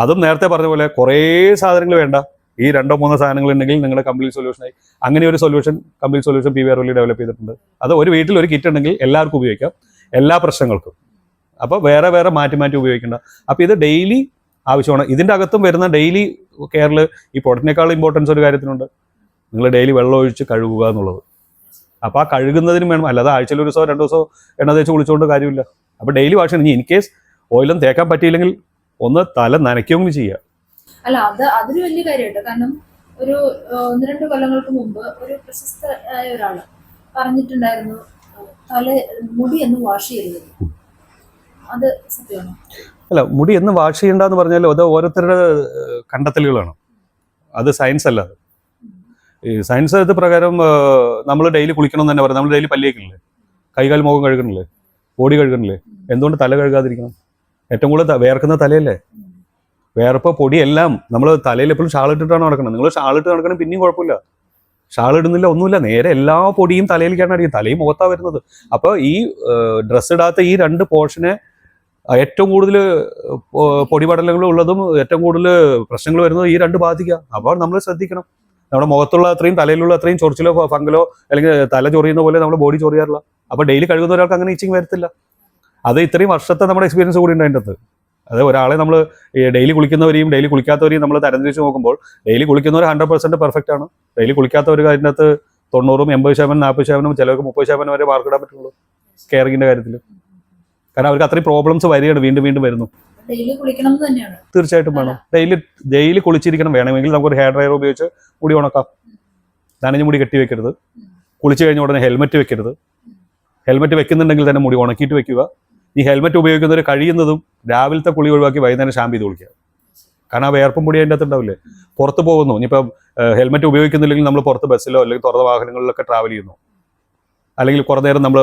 അതും നേരത്തെ പറഞ്ഞ പോലെ കുറേ സാധനങ്ങൾ വേണ്ട, ഈ 2-3 സാധനങ്ങൾ ഉണ്ടെങ്കിൽ നിങ്ങളുടെ കംപ്ലീറ്റ് സൊല്യൂഷനായി. അങ്ങനെ ഒരു complete solution PVR Oil develop ചെയ്തിട്ടുണ്ട്. അത് ഒരു വീട്ടിൽ ഒരു കിറ്റ് ഉണ്ടെങ്കിൽ എല്ലാവർക്കും ഉപയോഗിക്കാം, എല്ലാ പ്രശ്നങ്ങൾക്കും. അപ്പോൾ വേറെ മാറ്റി ഉപയോഗിക്കേണ്ട. അപ്പോൾ ഇത് ഡെയിലി ആവശ്യമാണ്. ഇതിൻ്റെ അകത്തും വരുന്ന ഡെയിലി കെയറിൽ ഈ പ്രൊഡക്റ്റിനേക്കാൾ ഇമ്പോർട്ടൻസ് ഒരു കാര്യത്തിനുണ്ട്. നിങ്ങൾ ഡെയിലി വെള്ളം ഒഴിച്ച് കഴുകുക എന്നുള്ളത്. അപ്പോൾ ആ കഴുകുന്നതിനും വേണം, അല്ലാതെ ആഴ്ചയിൽ 1 ദിവസമോ 2 ദിവസമോ എണ്ണ തേച്ച് കുളിച്ചുകൊണ്ട് കാര്യമില്ല. അപ്പോൾ ഡെയിലി വാഷ് ചെയ്യണം. ഇൻ കേസ് ഓയിലൊന്നും തേക്കാൻ പറ്റിയില്ലെങ്കിൽ ഒന്ന് തല നനയ്ക്കുകയും ചെയ്യുക. അല്ല, അതൊരു വലിയ കാര്യമായിട്ട്. കാരണം ഒരു 1-2 കൊല്ലങ്ങൾക്ക് മുമ്പ് ഒരു പ്രശസ്തയായ ഒരാള് പറഞ്ഞിട്ടുണ്ടായിരുന്നു, മുടി എന്ന് വാഷ് ചെയ്യരുത്. അത് സത്യമാണോ? അല്ല, മുടി എന്ന് വാഷ് ചെയ്യണ്ടെന്ന് പറഞ്ഞാൽ അത് ഓരോരുത്തരുടെ കണ്ടെത്തലുകളാണ്, അത് സയൻസ് അല്ല. ഈ സയൻസ് ഇത് പ്രകാരം നമ്മൾ ഡെയിലി കുളിക്കണം എന്ന് തന്നെ പറയാം. നമ്മൾ ഡെയിലി പല്ലിയേക്കണില്ലേ, കൈകാൽ മുഖം കഴുകണില്ലേ, ബോഡി കഴുകണില്ലേ? എന്തുകൊണ്ട് തല കഴുകാതിരിക്കണം? ഏറ്റവും കൂടുതൽ വേർക്കുന്ന തലയല്ലേ? വേർപ്പ് പൊടിയെല്ലാം നമ്മൾ തലയിൽ എപ്പോഴും ഷാളിട്ടിട്ടാണ് നടക്കുന്നത്. നിങ്ങൾ ഷാളിട്ട് നടക്കണം, പിന്നെയും കുഴപ്പമില്ല. ഷാളിടുന്നില്ല, ഒന്നുമില്ല, നേരെ എല്ലാ പൊടിയും തലയിലേക്കാണ് അടിക്കുന്നത്, തലയും മുഖത്താണ് വരുന്നത്. അപ്പോൾ ഈ ഡ്രസ്സ് ഇടാത്ത ഈ 2 പോർഷനെ ഏറ്റവും കൂടുതൽ പൊടിപടലങ്ങൾ ഉള്ളതും ഏറ്റവും കൂടുതൽ പ്രശ്നങ്ങൾ വരുന്നത് ഈ 2 ബാധിക്കുക. അപ്പോൾ നമ്മൾ ശ്രദ്ധിക്കണം. നമ്മുടെ മുഖത്തുള്ള അത്രയും തലയിലുള്ള അത്രയും ചൊറിച്ചിലോ ഫംഗലോ അല്ലെങ്കിൽ തല ചൊറിയുന്ന പോലെ നമ്മുടെ ബോഡി ചൊറിയാറില്ല. അപ്പോൾ ഡെയിലി കഴുകുന്ന ഒരാൾക്ക് അങ്ങനെ ഇച്ചിങ് വരത്തില്ല. അത് ഇത്രയും വർഷത്തെ നമ്മുടെ എക്സ്പീരിയൻസ് കൂടി ഉണ്ട് അതിൻ്റെ അകത്ത്. അത് ഒരാളെ നമ്മൾ ഡെയിലി കുളിക്കുന്നവരെയും ഡെയിലി കുളിക്കാത്തവരെയും നമ്മൾ തരംതിരിച്ച് നോക്കുമ്പോൾ ഡെയിലി കുളിക്കുന്നവർ 100% പെർഫെക്റ്റ് ആണ്. ഡെയിലി കുളിക്കാത്തവർ അതിൻ്റെ അകത്ത് 90%, 80%, 40%, ചിലർക്ക് 30% വരെ മാർക്ക് ഇടാൻ പറ്റുള്ളൂ കെയറിങ്ങിൻ്റെ കാര്യത്തിൽ. കാരണം അവർക്ക് അത്രയും പ്രോബ്ലംസ് വരികയാണ്, വീണ്ടും വരുന്നു. ഡെയിലി കുളിക്കണം എന്ന് തന്നെയാണ്. തീർച്ചയായിട്ടും വേണം. ഡെയിലി കുളിച്ചിരിക്കണം. വേണമെങ്കിൽ നമുക്കൊരു ഹെയർ ഡ്രയർ ഉപയോഗിച്ച് മുടി ഉണക്കാം. നനഞ്ഞ മുടി കെട്ടി വെക്കരുത്. കുളിച്ച് കഴിഞ്ഞ ഉടനെ ഹെൽമെറ്റ് വെക്കരുത്. ഹെൽമെറ്റ് വെക്കുന്നുണ്ടെങ്കിൽ തന്നെ മുടി ഉണക്കിയിട്ട് വെക്കുക. ഈ ഹെൽമെറ്റ് ഉപയോഗിക്കുന്നവർ കഴിയുന്നതും രാവിലത്തെ കുളി ഒഴിവാക്കി വൈകുന്നേരം ഷാമ്പ് ചെയ്ത് കുളിക്കുക. കാരണം ആ വേർപ്പും പൊടി അതിൻ്റെ അകത്ത് ഉണ്ടാവില്ലേ. പുറത്ത് പോകുന്നു, ഇനിയിപ്പം ഹെൽമെറ്റ് ഉപയോഗിക്കുന്നില്ലെങ്കിൽ നമ്മൾ പുറത്ത് ബസ്സിലോ അല്ലെങ്കിൽ തുറന്ന വാഹനങ്ങളിലൊക്കെ ട്രാവൽ ചെയ്യുന്നു, അല്ലെങ്കിൽ കുറേ നേരം നമ്മൾ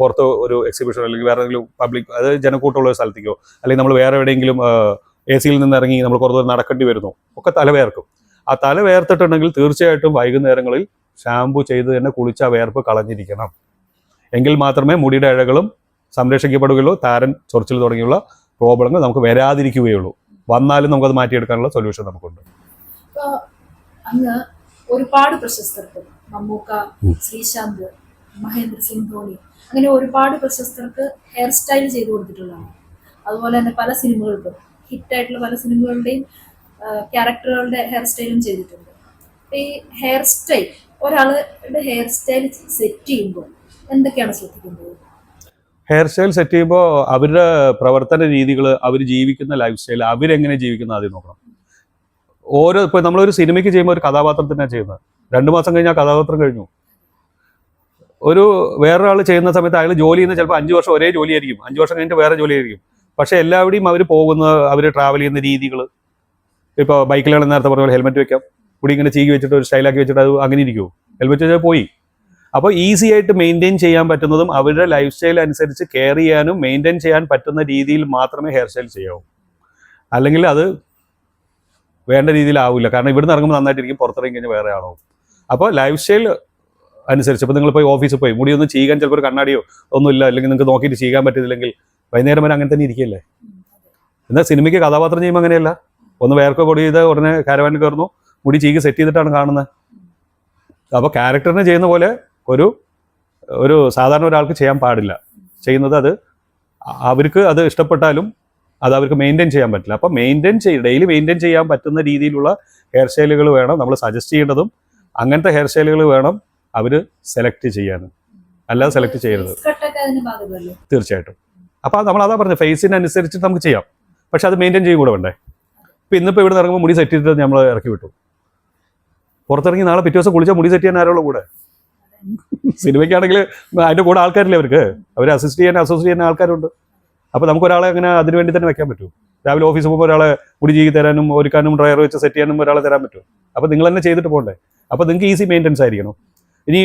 പുറത്ത് ഒരു എക്സിബിഷൻ അല്ലെങ്കിൽ വേറെ ഏതെങ്കിലും പബ്ലിക് അത് ജനക്കൂട്ടമുള്ള ഒരു സ്ഥലത്തേക്കോ അല്ലെങ്കിൽ നമ്മൾ വേറെ എവിടെയെങ്കിലും AC-യിൽ നിന്ന് ഇറങ്ങി നമ്മൾ കുറേ ദൂരം നടക്കേണ്ടി വരുന്നു, ഒക്കെ തല വേർക്കും. ആ തല വേർത്തിട്ടുണ്ടെങ്കിൽ തീർച്ചയായിട്ടും വൈകുന്നേരങ്ങളിൽ ഷാമ്പു ചെയ്ത് തന്നെ കുളിച്ച് ആ വേർപ്പ് കളഞ്ഞിരിക്കണം. എങ്കിൽ മാത്രമേ മുടിയുടെ ഇഴകളും സംരക്ഷിക്കപ്പെടുകയുള്ളൂ. താരൻ, ചൊറിച്ചിൽ തുടങ്ങിയുള്ള പ്രോബ്ലങ്ങൾ നമുക്ക് വരാതിരിക്കുകയുള്ളൂ. വന്നാലും നമുക്കത് മാറ്റിയെടുക്കാനുള്ള സൊല്യൂഷൻ നമുക്കുണ്ട്. അങ്ങ് ഒരുപാട് പ്രശസ്തർക്ക്, മമ്മൂക്ക, ശ്രീശാന്ത്, മഹേന്ദ്ര സിംഗ് ധോണി, അങ്ങനെ ഒരുപാട് പ്രശസ്തർക്ക് ഹെയർ സ്റ്റൈൽ ചെയ്തു കൊടുത്തിട്ടുള്ളതാണ്. അതുപോലെ തന്നെ പല സിനിമകൾക്കും ഹിറ്റായിട്ടുള്ള പല സിനിമകളുടെയും ക്യാരക്ടറുകളുടെ ഹെയർ സ്റ്റൈലും ചെയ്തിട്ടുണ്ട്. ഈ ഹെയർ സ്റ്റൈൽ, ഒരാളുടെ ഹെയർ സ്റ്റൈൽ സെറ്റ് ചെയ്യുമ്പോൾ എന്തൊക്കെയാണ് ശ്രദ്ധിക്കുന്നത്? ഹെയർ സ്റ്റൈൽ സെറ്റ് ചെയ്യുമ്പോൾ അവരുടെ പ്രവർത്തന രീതികൾ, അവർ ജീവിക്കുന്ന ലൈഫ് സ്റ്റൈൽ, അവരെങ്ങനെ ജീവിക്കുന്നത് ആദ്യം നോക്കണം. ഇപ്പോൾ നമ്മളൊരു സിനിമയ്ക്ക് ചെയ്യുമ്പോൾ ഒരു കഥാപാത്രത്തിനാണ് ചെയ്യുന്നത്. 2 മാസം കഴിഞ്ഞാൽ കഥാപാത്രം കഴിഞ്ഞു. വേറൊരാൾ ചെയ്യുന്ന സമയത്ത് അയാൾ ജോലി ചെയ്യുന്ന ചിലപ്പോൾ 5 വർഷം ഒരേ ജോലിയായിരിക്കും, 5 വർഷം കഴിഞ്ഞിട്ട് വേറെ ജോലിയായിരിക്കും. പക്ഷെ എല്ലാവരുടെയും അവർ പോകുന്ന, അവർ ട്രാവൽ ചെയ്യുന്ന രീതികൾ, ഇപ്പോൾ ബൈക്കിലാണ് നേരത്തെ പറഞ്ഞ പോലെ ഹെൽമെറ്റ് വെക്കാം, കൂടി ഇങ്ങനെ ചീകി വെച്ചിട്ട് ഒരു സ്റ്റൈലാക്കി വെച്ചിട്ട് അത് അങ്ങനെ ഇരിക്കുമോ? ഹെൽമെറ്റ് വെച്ചാൽ പോയി. അപ്പോൾ ഈസി ആയിട്ട് മെയിൻറ്റെയിൻ ചെയ്യാൻ പറ്റുന്നതും അവരുടെ ലൈഫ് സ്റ്റൈൽ അനുസരിച്ച് കെയർ ചെയ്യാനും മെയിൻറ്റെയിൻ ചെയ്യാൻ പറ്റുന്ന രീതിയിൽ മാത്രമേ ഹെയർ സ്റ്റൈൽ ചെയ്യാവൂ. അല്ലെങ്കിൽ അത് വേണ്ട രീതിയിലാവില്ല. കാരണം ഇവിടുന്ന് ഇറങ്ങുമ്പോൾ നന്നായിട്ടിരിക്കും, പുറത്തിറങ്ങി കഴിഞ്ഞാൽ വേറെ ആളാവും. അപ്പോൾ ലൈഫ് സ്റ്റൈൽ അനുസരിച്ച് ഇപ്പോൾ നിങ്ങൾ പോയി ഓഫീസിൽ പോയി മുടി ഒന്ന് ചെയ്യാൻ ചിലപ്പോൾ ഒരു കണ്ണാടിയോ ഒന്നുമില്ല, അല്ലെങ്കിൽ നിങ്ങൾക്ക് നോക്കിയിട്ട് ചെയ്യാൻ പറ്റില്ലെങ്കിൽ വൈകുന്നേരം വരെ അങ്ങനെ തന്നെ ഇരിക്കുകയല്ലേ. എന്നാൽ സിനിമയ്ക്ക് കഥാപാത്രം ചെയ്യുമ്പോൾ അങ്ങനെയല്ല. ഒന്ന് വേർക്കോ പൊടി ചെയ്ത് ഉടനെ കാരവാനിൽ കയറുന്നു, മുടി ചീകി സെറ്റ് ചെയ്തിട്ടാണ് കാണുന്നത്. അപ്പോൾ ക്യാരക്ടറിന് ചെയ്യുന്ന പോലെ ഒരു സാധാരണ ഒരാൾക്ക് ചെയ്യാൻ പാടില്ല. ചെയ്യുന്നത് അത് അവർക്ക് അത് ഇഷ്ടപ്പെട്ടാലും അത് അവർക്ക് മെയിൻറ്റെയിൻ ചെയ്യാൻ പറ്റില്ല. അപ്പോൾ ഡെയിലി മെയിൻറ്റെയിൻ ചെയ്യാൻ പറ്റുന്ന രീതിയിലുള്ള ഹെയർ സ്റ്റൈലുകൾ വേണം നമ്മൾ സജസ്റ്റ് ചെയ്യേണ്ടതും. അങ്ങനത്തെ ഹെയർ സ്റ്റൈലുകൾ വേണം അവർ സെലക്ട് ചെയ്യാനും, അല്ലാതെ സെലക്ട് ചെയ്യരുത്. തീർച്ചയായിട്ടും. അപ്പോൾ നമ്മൾ അതാ പറഞ്ഞത്, ഫേസിനനുസരിച്ച് നമുക്ക് ചെയ്യാം, പക്ഷെ അത് മെയിൻറ്റെയിൻ ചെയ്യും കൂടെ വേണ്ടേ. ഇപ്പം ഇന്നിപ്പോൾ ഇവിടെ ഇറങ്ങുമ്പോൾ മുടി സെറ്റ് ചെയ്തിട്ട് നമ്മൾ ഇറക്കി വിട്ടു, പുറത്തിറങ്ങി നാളെ പിറ്റേ ദിവസം കുളിച്ചാൽ മുടി സെറ്റ് ചെയ്യാൻ ആരോളം കൂടെ. സിനിമയ്ക്കാണെങ്കിൽ അതിൻ്റെ കൂടെ ആൾക്കാരില്ലേ, അവരെ അസിസ്റ്റ് ചെയ്യാൻ ആൾക്കാരുണ്ട്. അപ്പോൾ നമുക്കൊരാളെ അങ്ങനെ അതിന് വേണ്ടി തന്നെ വെക്കാൻ പറ്റും. രാവിലെ ഓഫീസിൽ പോകുമ്പോൾ ഒരാളെ മുടി ചീകി തരാനും ഒരുക്കാനും ഡ്രയർ വെച്ച് സെറ്റ് ചെയ്യാനും ഒരാളെ തരാൻ പറ്റും. അപ്പോൾ നിങ്ങൾ തന്നെ ചെയ്തിട്ട് പോകണ്ടേ. അപ്പോൾ നിങ്ങൾക്ക് ഈസി മെയിൻ്റെനൻസ് ആയിരിക്കണം. ഇനി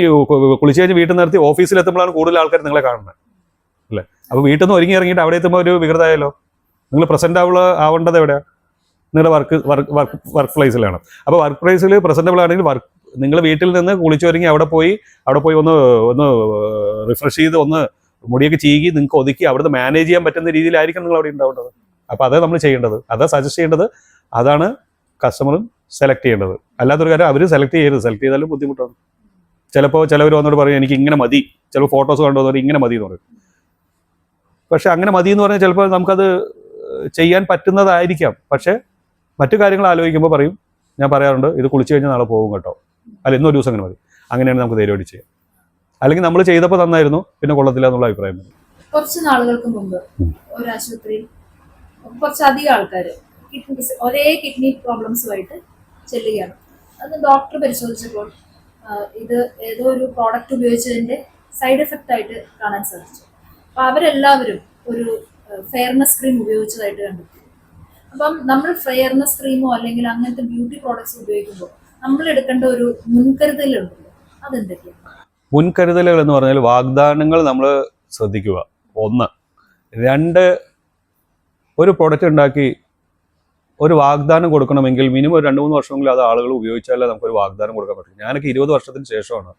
കുളിച്ച് കഴിഞ്ഞ് വീട്ടിൽ നിർത്തി ഓഫീസിലെത്തുമ്പോഴാണ് കൂടുതൽ ആൾക്കാർ നിങ്ങളെ കാണുന്നത് അല്ലേ. അപ്പോൾ വീട്ടിൽ നിന്ന് ഒരുങ്ങി ഇറങ്ങിയിട്ട് അവിടെ എത്തുമ്പോൾ ഒരു വികൃതമായാലോ. നിങ്ങൾ പ്രസന്റ് ആവേണ്ടത് എവിടെയാണ്? നിങ്ങളുടെ വർക്ക് പ്ലേസിലാണ്. അപ്പോൾ വർക്ക് പ്ലേസിൽ പ്രസന്റബിൾ ആണെങ്കിൽ നിങ്ങൾ വീട്ടിൽ നിന്ന് കുളിച്ചൊരുങ്ങി അവിടെ പോയി ഒന്ന് റിഫ്രഷ് ചെയ്ത് ഒന്ന് മുടിയൊക്കെ ചീകി നിങ്ങൾക്ക് ഒതുക്കി അവിടുന്ന് മാനേജ് ചെയ്യാൻ പറ്റുന്ന രീതിയിലായിരിക്കും നിങ്ങൾ അവിടെ ഉണ്ടാവേണ്ടത്. അപ്പോൾ അതാണ് നമ്മൾ ചെയ്യേണ്ടത്, അതാ സജസ്റ്റ് ചെയ്യേണ്ടത്, അതാണ് കസ്റ്റമറും സെലക്ട് ചെയ്യേണ്ടത്. അല്ലാത്തൊരു കാര്യം അവർ സെലക്ട് ചെയ്താലും ബുദ്ധിമുട്ടാണ്. ചിലപ്പോൾ ചിലവർ വന്നോട് പറയും എനിക്ക് ഇങ്ങനെ മതി, ചിലപ്പോൾ ഫോട്ടോസ് കണ്ടുവന്നവർ ഇങ്ങനെ മതി എന്ന് പറയും. പക്ഷെ അങ്ങനെ മതി എന്ന് പറഞ്ഞാൽ ചിലപ്പോൾ നമുക്കത് ചെയ്യാൻ പറ്റുന്നതായിരിക്കാം. പക്ഷേ മറ്റു കാര്യങ്ങൾ ആലോചിക്കുമ്പോൾ പറയും, ഞാൻ പറയാറുണ്ട്, ഇത് കുളിച്ച് കഴിഞ്ഞാൽ നാളെ പോകും കേട്ടോ, അല്ല ഇന്നൊരു ദിവസം അങ്ങനെ മതി, അങ്ങനെയാണ് നമുക്ക് ധൈര്യമായിട്ട് ചെയ്യാം. അല്ലെങ്കിൽ നമ്മൾ ചെയ്തപ്പോൾ നന്നായിരുന്നു, പിന്നെ കൊള്ളത്തില്ല എന്നുള്ള അഭിപ്രായം വരും. കുറച്ച് നാളുകൾക്ക് മുമ്പ് ഒരു ആശുപത്രിയിൽ കുറച്ചധികം ആൾക്കാർ ഒരേ കിഡ്നി പ്രോബ്ലംസുമായിട്ട് ചെല്ലുകയാണ്. അത് ഡോക്ടർ പരിശോധിച്ചപ്പോൾ ഇത് ഏതോ ഒരു പ്രോഡക്റ്റ് ഉപയോഗിച്ചതിൻ്റെ സൈഡ് എഫക്റ്റ് ആയിട്ട് കാണാൻ സാധിച്ചു. അപ്പോൾ അവരെല്ലാവരും ഒരു ഫെയർനെസ് ക്രീം ഉപയോഗിച്ചതായിട്ട് കണ്ടെത്തി. അപ്പം നമ്മൾ ഫെയർനെസ് ക്രീമോ അല്ലെങ്കിൽ അങ്ങനത്തെ ബ്യൂട്ടി പ്രോഡക്ട്സ് ഉപയോഗിക്കുമ്പോൾ നമ്മൾ എടുക്കേണ്ട ഒരു മുൻകരുതലുണ്ടല്ലോ, അതെന്തൊക്കെയാണ്? മുൻകരുതലുകൾ എന്ന് പറഞ്ഞാൽ വാഗ്ദാനങ്ങൾ നമ്മൾ ശ്രദ്ധിക്കുക. 1. 2, ഒരു പ്രൊഡക്റ്റ് ഉണ്ടാക്കി ഒരു വാഗ്ദാനം കൊടുക്കണമെങ്കിൽ മിനിമം ഒരു 2-3 വർഷമെങ്കിലും അത് ആളുകൾ ഉപയോഗിച്ചാലേ നമുക്കൊരു വാഗ്ദാനം കൊടുക്കാൻ പറ്റും. ഞാനൊക്കെ 20 വർഷത്തിന് ശേഷമാണ്